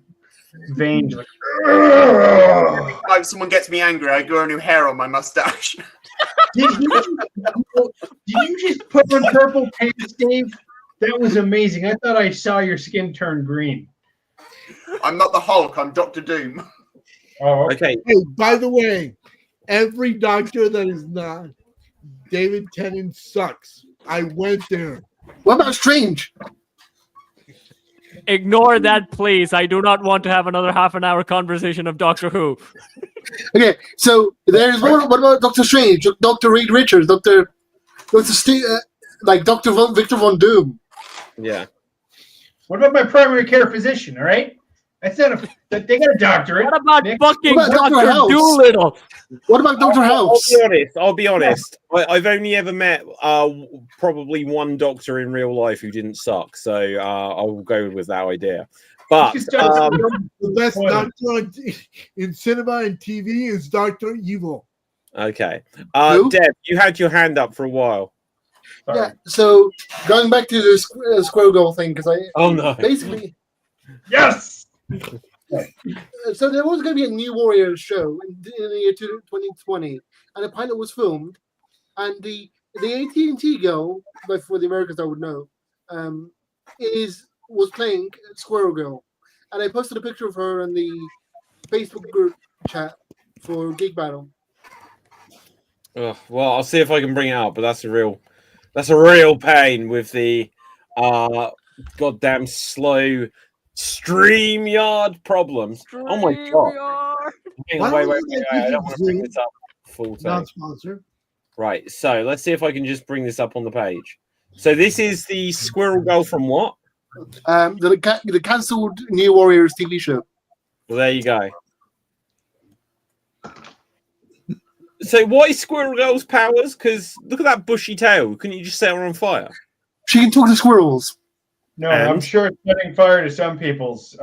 vein. Like, every time someone gets me angry, I grow a new hair on my mustache. Did you just put on purple pants, Dave? That was amazing. I thought I saw your skin turn green. I'm not the Hulk. I'm Doctor Doom. Oh, Okay. Hey, by the way, every doctor that is not David Tennant sucks. I went there. What about Strange? Ignore that, please. I do not want to have another half an hour conversation of Doctor Who. Okay, so there's what about Doctor Strange? Dr. Reed Richards, Dr. Victor Von Doom. Yeah. What about my primary care physician? All right, that's not they got a doctorate. What about Nick? fucking What about Dr. Dr. House? Doolittle? What about Dr. House? I'll be honest. I've only ever met probably one doctor in real life who didn't suck, so I'll go with that idea. But The best doctor in cinema and TV is Dr. Evil. okay, Who? Deb, you had your hand up for a while. Sorry. Yeah, so going back to the Squirrel Girl thing, because Oh no! basically, Yes. so there was going to be a New Warriors show in the year 2020, and a pilot was filmed, and the AT&T girl, like for the Americans I would know, was playing Squirrel Girl, and I posted a picture of her in the Facebook group chat for Geek Battle. Well, I'll see if I can bring it up, but that's a real pain with the goddamn slow StreamYard problems. Oh my god! Hang on, wait. I don't want to bring this up full time. Not sponsored. Right, so let's see if I can just bring this up on the page. So this is the Squirrel Girl from what? The cancelled New Warriors TV show. Well, there you go. So what is Squirrel Girl's powers? Because look at that bushy tail. Couldn't you just set her on fire? She can talk to squirrels. No, And? I'm sure it's setting fire to some people's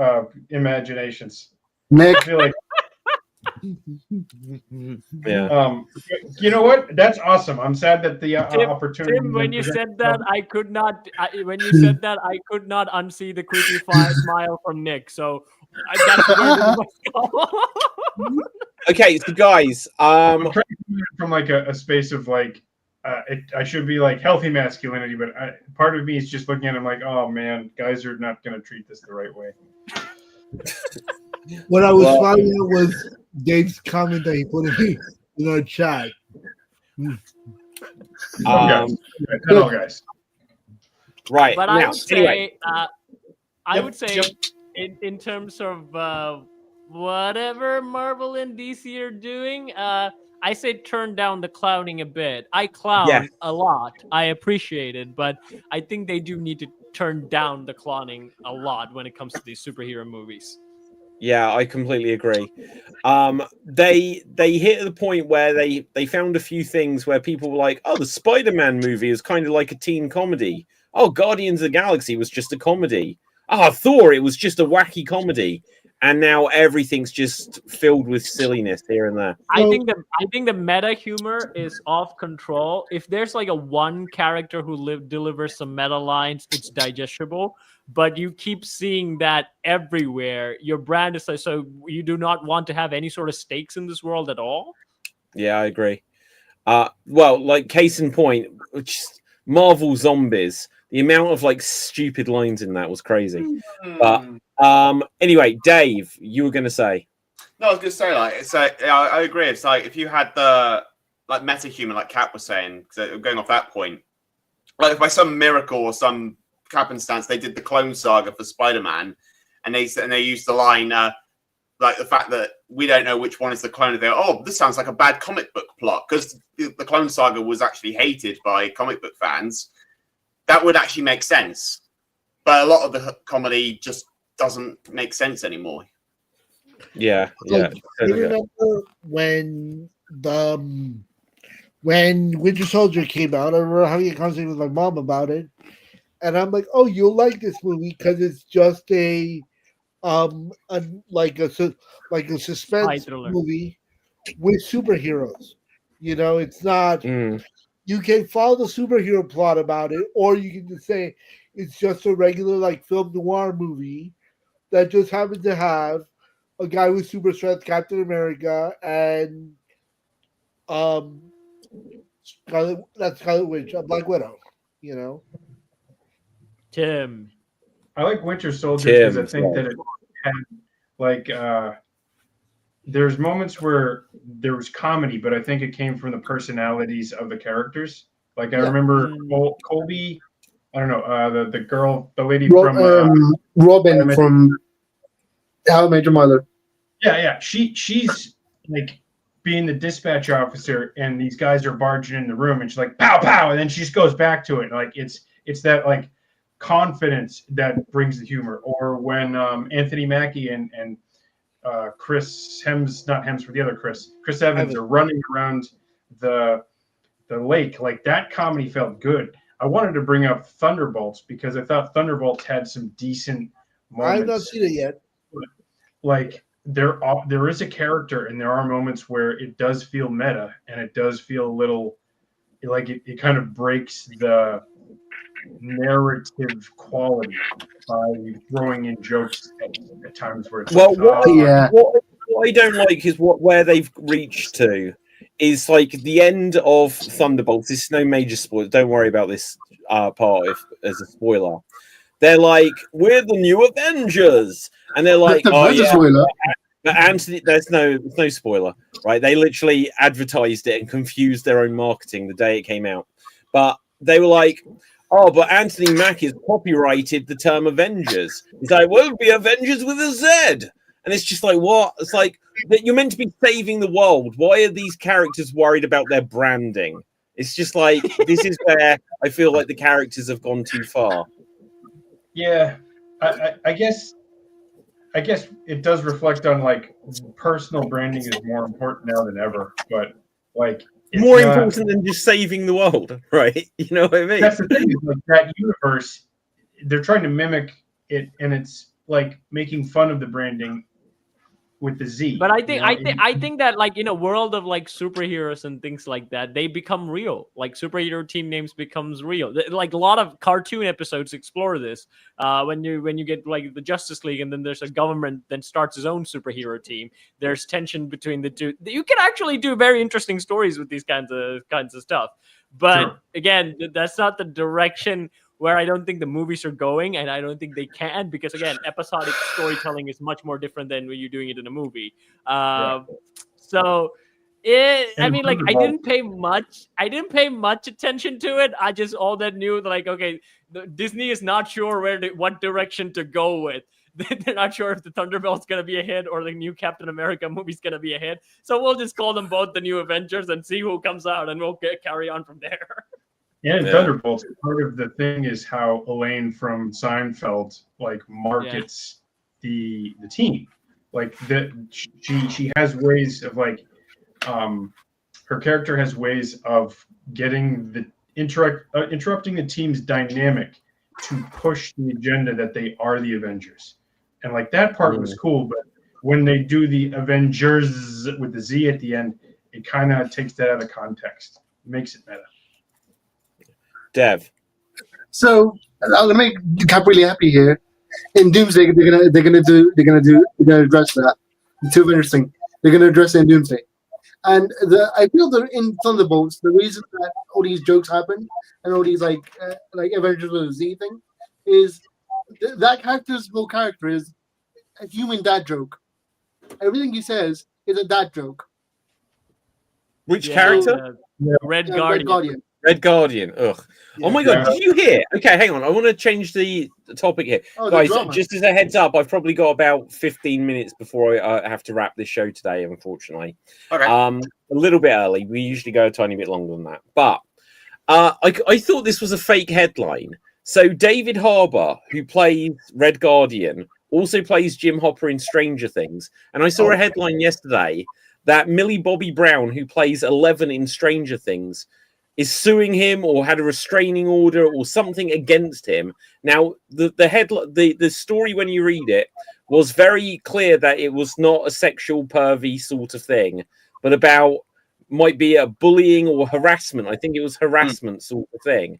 imaginations. Nick, I feel like, Yeah. you know what? That's awesome. I'm sad that the opportunity. Tim, when you said that, I could not. When you said that, I could not unsee the creepy smile from Nick. So that's where we must go. Okay, so guys, I'm trying to do it from like a space of like, I should be like healthy masculinity, but part of me is just looking at him like, oh man, guys are not going to treat this the right way. What I was finding out was Dave's comment that he put in our chat. Not all guys. right. But now, I would say, in terms of whatever Marvel and DC are doing, I say turn down the clowning a bit. I clown a lot. I appreciate it, but I think they do need to turn down the clowning a lot when it comes to these superhero movies. Yeah, I completely agree. They hit the point where they found a few things where people were like, oh, the Spider-Man movie is kind of like a teen comedy. Oh, Guardians of the Galaxy was just a comedy. Ah, Thor, it was just a wacky comedy. and now everything's just filled with silliness here and there. I think the meta humor is off control. If there's like a one character who delivers some meta lines, it's digestible. But you keep seeing that everywhere. Your brand is like, so you do not want to have any sort of stakes in this world at all. Yeah, I agree. Well, like case in point, Marvel Zombies. The amount of like stupid lines in that was crazy. But anyway, Dave, you were going to say. No, I was going to say I agree. It's like if you had the like meta human, like Kat was saying, going off that point, like if by some miracle or some happenstance they did the Clone Saga for Spider-Man, and they used the line like the fact that we don't know which one is the clone. They go, oh, this sounds like a bad comic book plot, because the Clone Saga was actually hated by comic book fans. That would actually make sense, but a lot of the comedy just doesn't make sense anymore. Yeah. You remember when Winter Soldier came out? I remember having a conversation with my mom about it, and I'm like, "Oh, you'll like this movie because it's just a suspense movie with superheroes. You know, it's not." You can follow the superhero plot about it, or you can just say it's just a regular like film noir movie that just happens to have a guy with super strength, Captain America, and Scarlet Witch, Black Widow. You know, Tim. I like Winter Soldier because I think that it had like there's moments where there was comedy, but I think it came from the personalities of the characters. Like I remember Colby, I don't know, the girl, the lady from Robin from How I Met Your Mother. Yeah. She's like being the dispatch officer, and these guys are barging in the room, and she's like pow pow, and then she just goes back to it. Like it's that like confidence that brings the humor. Or when Anthony Mackie and Chris Evans are running around the lake, like that comedy felt good. I wanted to bring up Thunderbolts because I thought Thunderbolts had some decent moments. I have not seen it yet. Like there is a character, and there are moments where it does feel meta, and it does feel a little like it kind of breaks the narrative quality by throwing in jokes at times where it's what I don't like is where they've reached to is like the end of Thunderbolts. This is no major spoiler. Don't worry about this part as a spoiler. They're like, we're the new Avengers, and they're like, spoiler. But Anthony, there's no spoiler, right? They literally advertised it and confused their own marketing the day it came out. But they were like, oh, but Anthony Mackie has copyrighted the term Avengers. He's like, well, it'll be Avengers with a Z. And it's just like, what? It's like, you're meant to be saving the world. Why are these characters worried about their branding? It's just like, this is where I feel like the characters have gone too far. Yeah, I guess it does reflect on like personal branding is more important now than ever. But like, more important than just saving the world, right? You know what I mean? That's the thing. Is like that universe, they're trying to mimic it, and it's like making fun of the branding with the Z. But I think that like in a world of like superheroes and things like that, they become real. Like superhero team names becomes real. Like a lot of cartoon episodes explore this. When you get like the Justice League, and then there's a government that starts its own superhero team. There's tension between the two. You can actually do very interesting stories with these kinds of stuff. But again, that's not the direction where I don't think the movies are going, and I don't think they can, because again, episodic storytelling is much more different than when you're doing it in a movie. So I mean, like I didn't pay much attention to it. I just all that knew that like, okay, Disney is not sure what direction to go with. They're not sure if the Thunderbolt's going to be a hit or the new Captain America movie's going to be a hit. So we'll just call them both the new Avengers and see who comes out, and we'll carry on from there. And Thunderbolts, part of the thing is how Elaine from Seinfeld like markets the team. Like she has ways of like her character has ways of getting the interrupting the team's dynamic to push the agenda that they are the Avengers. and like that part was cool. But when they do the Avengers with the Z at the end, it kind of takes that out of context, makes it meta. Dev. So I'm gonna make Cap really happy here. In Doomsday, they're gonna address that. It's too interesting. They're gonna address it in Doomsday, and I feel that in Thunderbolts, the reason that all these jokes happen and all these like Avengers with a Z thing is that character's whole character is a human dad joke. Everything he says is a dad joke. Which character? Red Red Guardian. Guardian. Red Guardian. Ugh. Oh my god, did you hear? Okay, hang on. I want to change the topic here. Guys, just as a heads up, I've probably got about 15 minutes before I have to wrap this show today, unfortunately. Okay. A little bit early. We usually go a tiny bit longer than that. But I thought this was a fake headline. So David Harbour, who plays Red Guardian, also plays Jim Hopper in Stranger Things. And I saw a headline yesterday that Millie Bobby Brown, who plays 11 in Stranger Things, is suing him or had a restraining order or something against him. Now, the story, when you read it, was very clear that it was not a sexual pervy sort of thing, but might be a bullying or harassment. I think it was harassment sort of thing.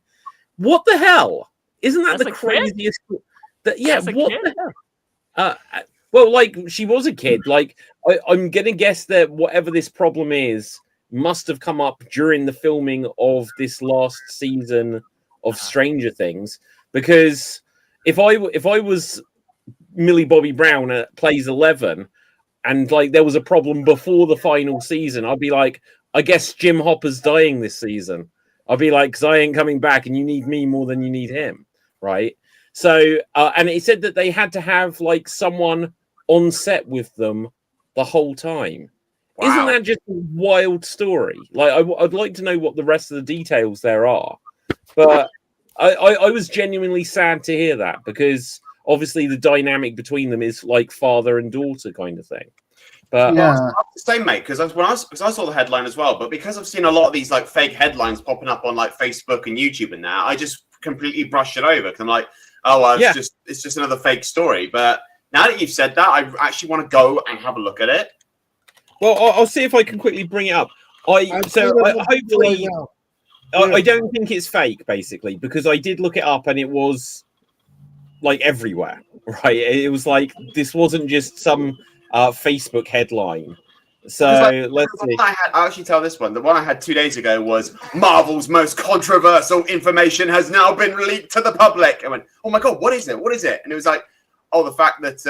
What the hell? Isn't that the craziest? Yeah, what the hell? Well, like, she was a kid. Like, I'm going to guess that whatever this problem is must have come up during the filming of this last season of Stranger Things. Because if I was Millie Bobby Brown plays 11, and like there was a problem before the final season, I'd be like, I guess Jim Hopper's dying this season. I'd be like, because I ain't coming back, and you need me more than you need him, right? So, and it said that they had to have like someone on set with them the whole time. Wow. Isn't that just a wild story? Like, I'd like to know what the rest of the details there are. But I was genuinely sad to hear that, because obviously the dynamic between them is like father and daughter kind of thing. But yeah, I'm the same, mate. Because I saw the headline as well, but because I've seen a lot of these like fake headlines popping up on like Facebook and YouTube and that, I just completely brushed it over. Because I'm like, oh, well, it's just another fake story. But now that you've said that, I actually want to go and have a look at it. Well, I'll see if I can quickly bring it up. Hopefully, I don't think it's fake, basically, because I did look it up and it was like everywhere, right? It was like, this wasn't just some Facebook headline. So let's see. I'll actually tell this one. The one I had 2 days ago was Marvel's most controversial information has now been leaked to the public. I went, oh my God, what is it? What is it? And it was like, oh, the fact that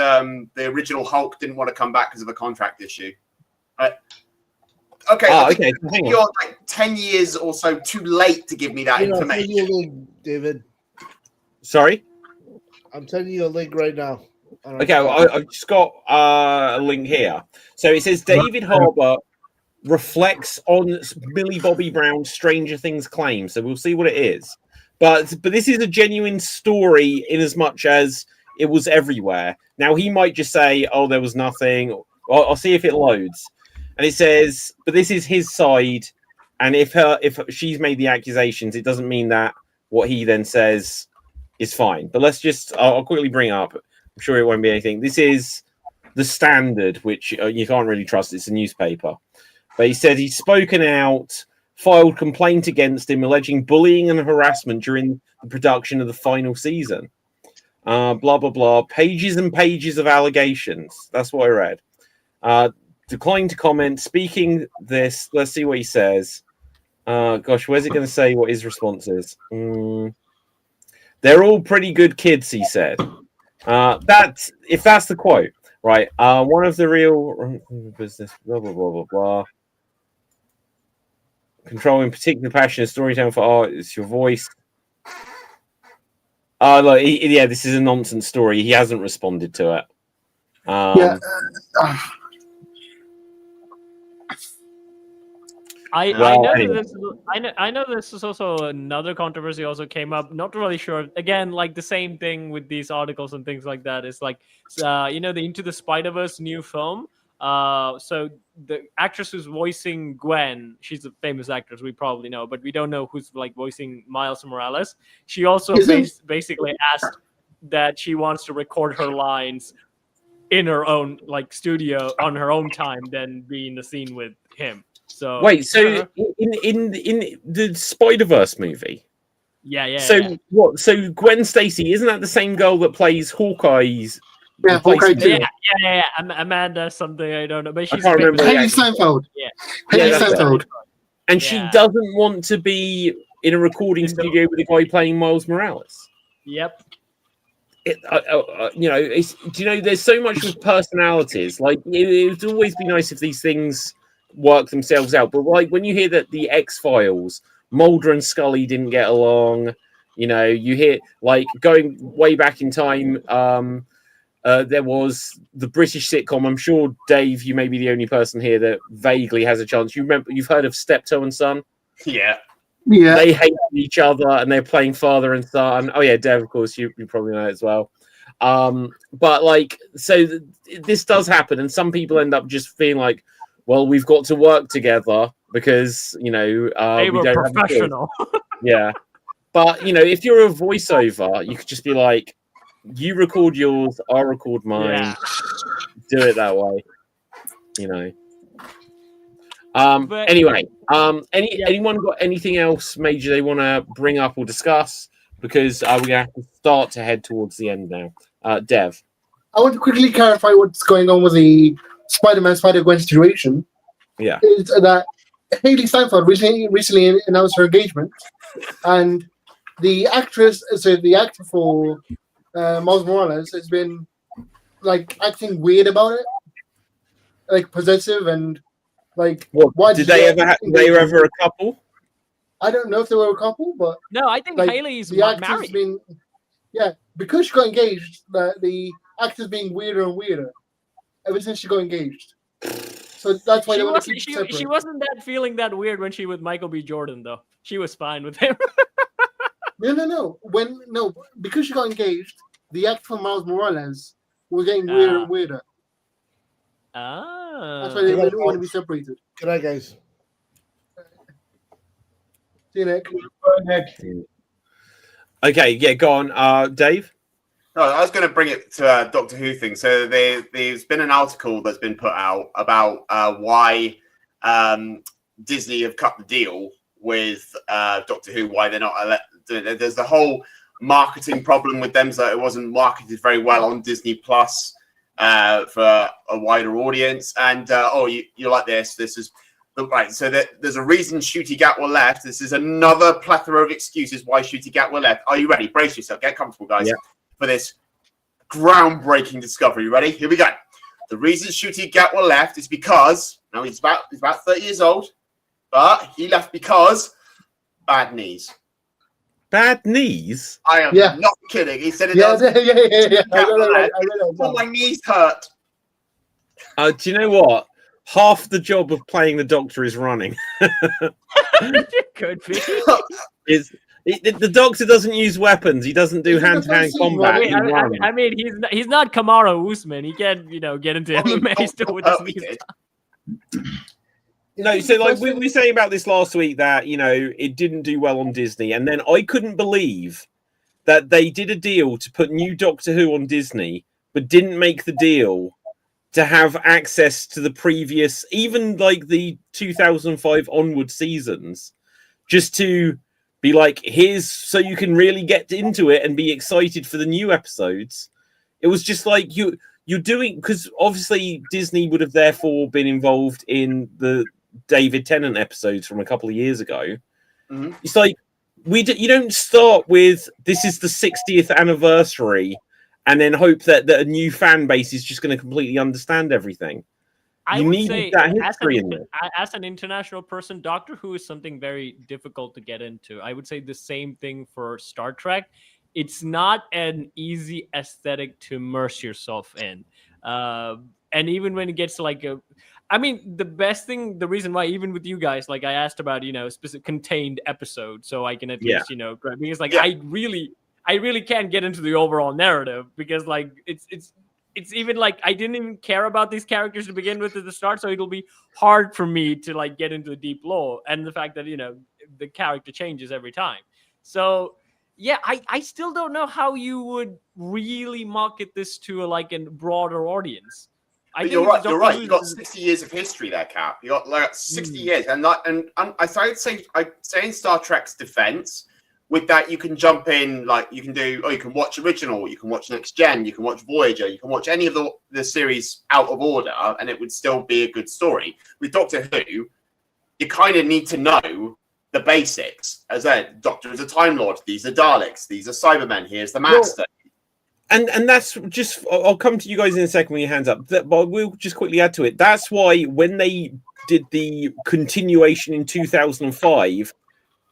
the original Hulk didn't want to come back because of a contract issue. Okay. Okay. You're like 10 years or so too late to give me that information. I'm sending you a link, David. Sorry? I'm sending you a link right now. Okay, I've just got a link here. So it says David Harbour reflects on Millie Bobby Brown's Stranger Things claim. So we'll see what it is. But this is a genuine story in as much as it was everywhere. Now, he might just say, oh, there was nothing. I'll see if it loads. And it says, but this is his side. And if she's made the accusations, it doesn't mean that what he then says is fine. But I'll quickly bring it up. I'm sure it won't be anything. This is The Standard, which you can't really trust. It's a newspaper. But he said he's spoken out, filed complaint against him, alleging bullying and harassment during the production of the final season. Blah, blah, blah. Pages and pages of allegations. That's what I read. Declined to comment. Speaking this, let's see what he says. Gosh, where's it going to say what his response is? They're all pretty good kids, he said. If that's the quote, right? One of the real business, blah blah blah blah blah. Controlling particular passion, storytelling for art. It's your voice. Look, this is a nonsense story. He hasn't responded to it. I know this is also another controversy also came up. Not really sure. Again, like the same thing with these articles and things like that. It's like, the Into the Spider-Verse new film. So the actress who's voicing Gwen, she's a famous actress, we probably know, but we don't know who's like voicing Miles Morales. She also basically asked that she wants to record her lines in her own like studio on her own time than be in the scene with him. So Wait, so in the Spider-Verse movie, yeah. so what? So Gwen Stacy, isn't that the same girl that plays Hawkeye's? Yeah, Hawkeye too. Yeah. Amanda something, I don't know, but she's can't famous. remember the Haley actress. Steinfeld. Yeah. Haley that's Steinfeld. And she Yeah. doesn't want to be in a recording studio with a guy playing Miles Morales. Yep. There's so much with personalities. Like, it would always be nice if these things work themselves out. But like when you hear that the X-Files, Mulder and Scully didn't get along, you hear like going way back in time. There was the British sitcom. I'm sure, Dave, you may be the only person here that vaguely has a chance. You've heard of Steptoe and Son? Yeah. Yeah. They hate each other and they're playing father and son. Oh yeah, Dev, of course, you probably know as well. But like, so this does happen, and some people end up just feeling like, well, we've got to work together because They we were don't professional. have a choice. Yeah, but if you're a voiceover, you could just be like, you record yours, I'll record mine. Yeah. Do it that way, But- Anyway, anyone got anything else major they want to bring up or discuss? Because we're gonna have to start to head towards the end now. Dev, I want to quickly clarify what's going on with the Spider-Man Spider-Gwen situation. Yeah, is that Haley Steinfeld recently announced her engagement, and the actor for Miles Morales has been like acting weird about it, like possessive and like. what did they ever? They were ever a couple? I don't know if they were a couple, but No, I think like, Haley's the actor's married. been, because she got engaged. The actor's being weirder and weirder ever since she got engaged. So that's why they want to keep it separate. She wasn't feeling that weird when she was Michael B. Jordan, though. She was fine with him. No. Because she got engaged, the actor for Miles Morales was getting weirder and weirder. That's why they didn't want to be separated. Good night, guys. See you, Nick. Okay, yeah, go on, Dave. No, I was going to bring it to Doctor Who thing. So there's been an article that's been put out about why Disney have cut the deal with Doctor Who. Why they're not doing it. There's the whole marketing problem with them, so it wasn't marketed very well on Disney Plus for a wider audience. And you like this? This is right. So there's a reason Ncuti Gatwa left. This is another plethora of excuses why Ncuti Gatwa left. Are you ready? Brace yourself. Get comfortable, guys. Yeah. For this groundbreaking discovery. You ready? Here we go. The reason Ncuti Gatwa left is because now he's about 30 years old, but he left because bad knees. Bad knees? I am not kidding. He said it Yeah. does. I read Oh, my knees hurt. Do you know what? Half the job of playing the Doctor is running. Could be. The Doctor doesn't use weapons. He doesn't do hand-to-hand combat. I mean, he's not Kamaru Usman. He can't, get into MMA still with his knees. No, so like we were saying about this last week that it didn't do well on Disney, and then I couldn't believe that they did a deal to put new Doctor Who on Disney, but didn't make the deal to have access to the previous, even like the 2005 onward seasons, just to be like, here's so you can really get into it and be excited for the new episodes. It was just like you're doing, because obviously Disney would have therefore been involved in the David Tennant episodes from a couple of years ago. Mm-hmm. It's like you don't start with this is the 60th anniversary and then hope that a new fan base is just going to completely understand everything. I you would need say, that history in there. As an international person, Doctor Who is something very difficult to get into. I would say the same thing for Star Trek. It's not an easy aesthetic to immerse yourself in. And even when it gets to like the reason why, even with you guys, like I asked about, specific contained episodes, so I can at least, because like I really can't get into the overall narrative because like it's even like I didn't even care about these characters to begin with at the start, so it'll be hard for me to like get into the deep lore and the fact that the character changes every time. So yeah, I still don't know how you would really market this to a broader audience. But you're right. Doctor You're right. Who You got is- 60 years of history there, Cap. You got like 60 Mm. years, and I say in Star Trek's defense, with that you can jump in, like you can do, or you can watch original, you can watch Next Gen, you can watch Voyager, you can watch any of the series out of order, and it would still be a good story. With Doctor Who, you kind of need to know the basics. As that Doctor is a Time Lord. These are Daleks. These are Cybermen. Here's the Master. And that's just, I'll come to you guys in a second with your hands up, but we'll just quickly add to it. That's why when they did the continuation in 2005,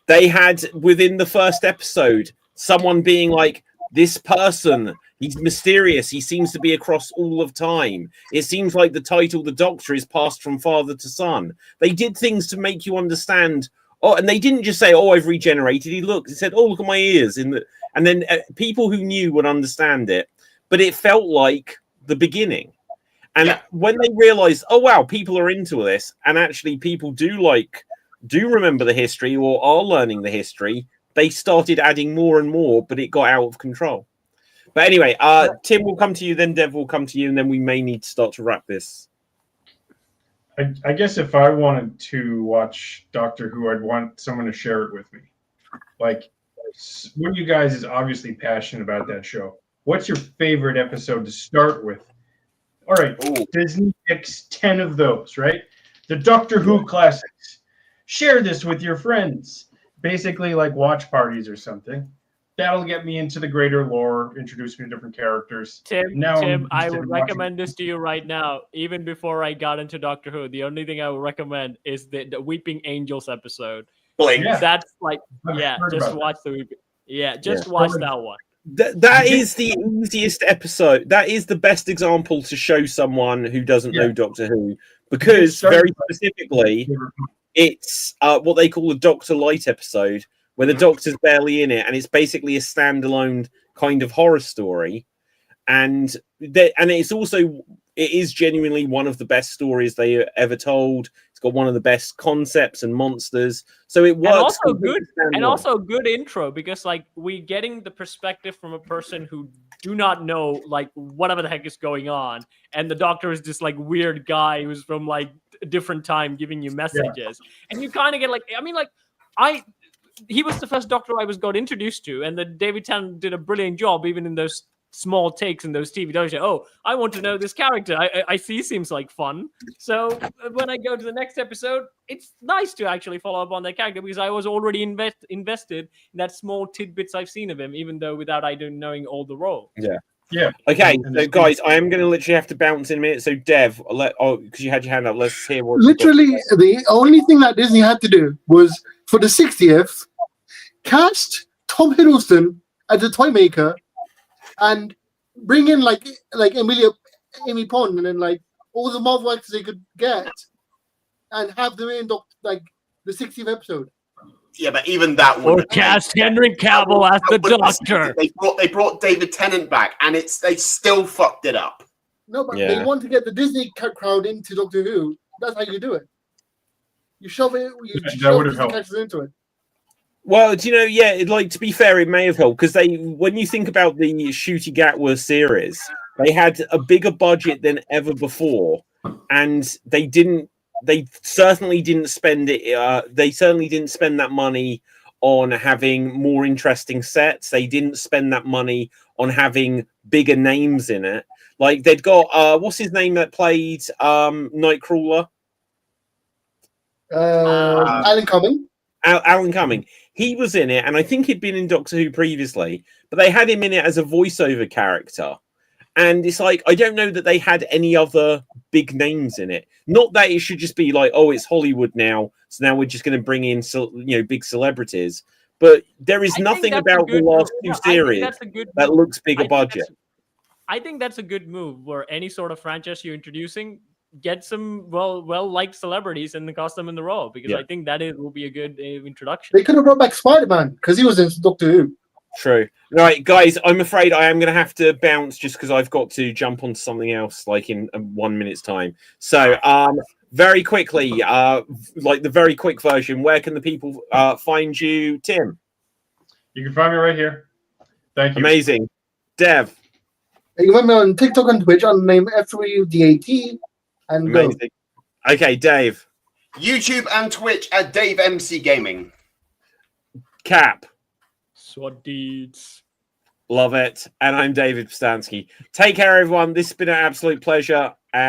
they had within the first episode someone being like, this person, he's mysterious, he seems to be across all of time. It seems like the title The Doctor is passed from father to son. They did things to make you understand. Oh, and they didn't just say, oh, I've regenerated. He said, oh, look at my ears. And then people who knew would understand it. But it felt like the beginning. And when they realized, oh, wow, people are into this, and actually people do remember the history or are learning the history, they started adding more and more, but it got out of control. But anyway, Tim will come to you, then Dev will come to you, and then we may need to start to wrap this. I guess if I wanted to watch Doctor Who, I'd want someone to share it with me. Like, one of you guys is obviously passionate about that show. What's your favorite episode to start with? All right, Disney picks 10 of those, right? The Doctor Who classics. Share this with your friends. Basically like watch parties or something. That'll get me into the greater lore, introduce me to different characters. Tim, I would recommend this to you right now. Even before I got into Doctor Who, the only thing I would recommend is the Weeping Angels episode. Yeah. That's like, just watch the Weeping. Yeah, just watch that one. That is the easiest episode. That is the best example to show someone who doesn't know Doctor Who, because very specifically, it's what they call a Doctor Light episode, where the Doctor's barely in it, and it's basically a standalone kind of horror story. And it's also, it is genuinely one of the best stories they ever told. It's got one of the best concepts and monsters, so it works. And also good intro, because like we getting the perspective from a person who do not know like whatever the heck is going on, and the Doctor is this like weird guy who's from like a different time giving you messages, and you kind of get like, I mean, like he was the first Doctor I got introduced to, and the David Tennant did a brilliant job even in those small takes in those TV shows. Oh, I want to know this character. I see seems like fun. So when I go to the next episode, it's nice to actually follow up on that character, because I was already invested in that small tidbits I've seen of him, even though without knowing all the role. Yeah. Okay, so guys, I am going to literally have to bounce in a minute. So Dev, because you had your hand up, let's hear what. Literally, the only thing that Disney had to do was for the 60th, cast Tom Hiddleston as a toy maker, and bring in like Amy Pond, and then like all the Marvel actors they could get, and have them in the 60th episode. Yeah, but even that or cast Henry Cavill as the Doctor. They brought David Tennant back, and they still fucked it up. No, but they want to get the Disney crowd into Doctor Who. That's how you do it. You shove it. Shove Disney characters into it. Well, do you know? Like, to be fair, it may have helped, because when you think about the Ncuti Gatwa series, they had a bigger budget than ever before, and they certainly didn't spend it. They certainly didn't spend that money on having more interesting sets. They didn't spend that money on having bigger names in it. Like, they'd got what's his name that played Nightcrawler? Alan Cumming. Alan Cumming. He was in it, and I think he'd been in Doctor Who previously, but they had him in it as a voiceover character. And it's like, I don't know that they had any other big names in it. Not that it should just be like, oh, it's Hollywood now, so now we're just going to bring in big celebrities. But there is nothing about the last two series that looks bigger budget. I think that's a good move, where any sort of franchise you're introducing, get some well-liked celebrities and cast them in the role, because I think that will be a good introduction. They could have brought back Spider-Man, because he was in Doctor Who. True. Right, guys, I'm afraid I am going to have to bounce, just because I've got to jump onto something else like in 1 minute's time. So very quickly, like the very quick version, where can the people find you, Tim? You can find me right here. Thank you. Amazing. Dev. You can find me on TikTok and Twitch on the name FWDAT and go. Amazing. Okay, Dave. YouTube and Twitch at Dave MC Gaming. Cap. SWAT deeds. Love it. And I'm David Pstansky. Take care, everyone. This has been an absolute pleasure.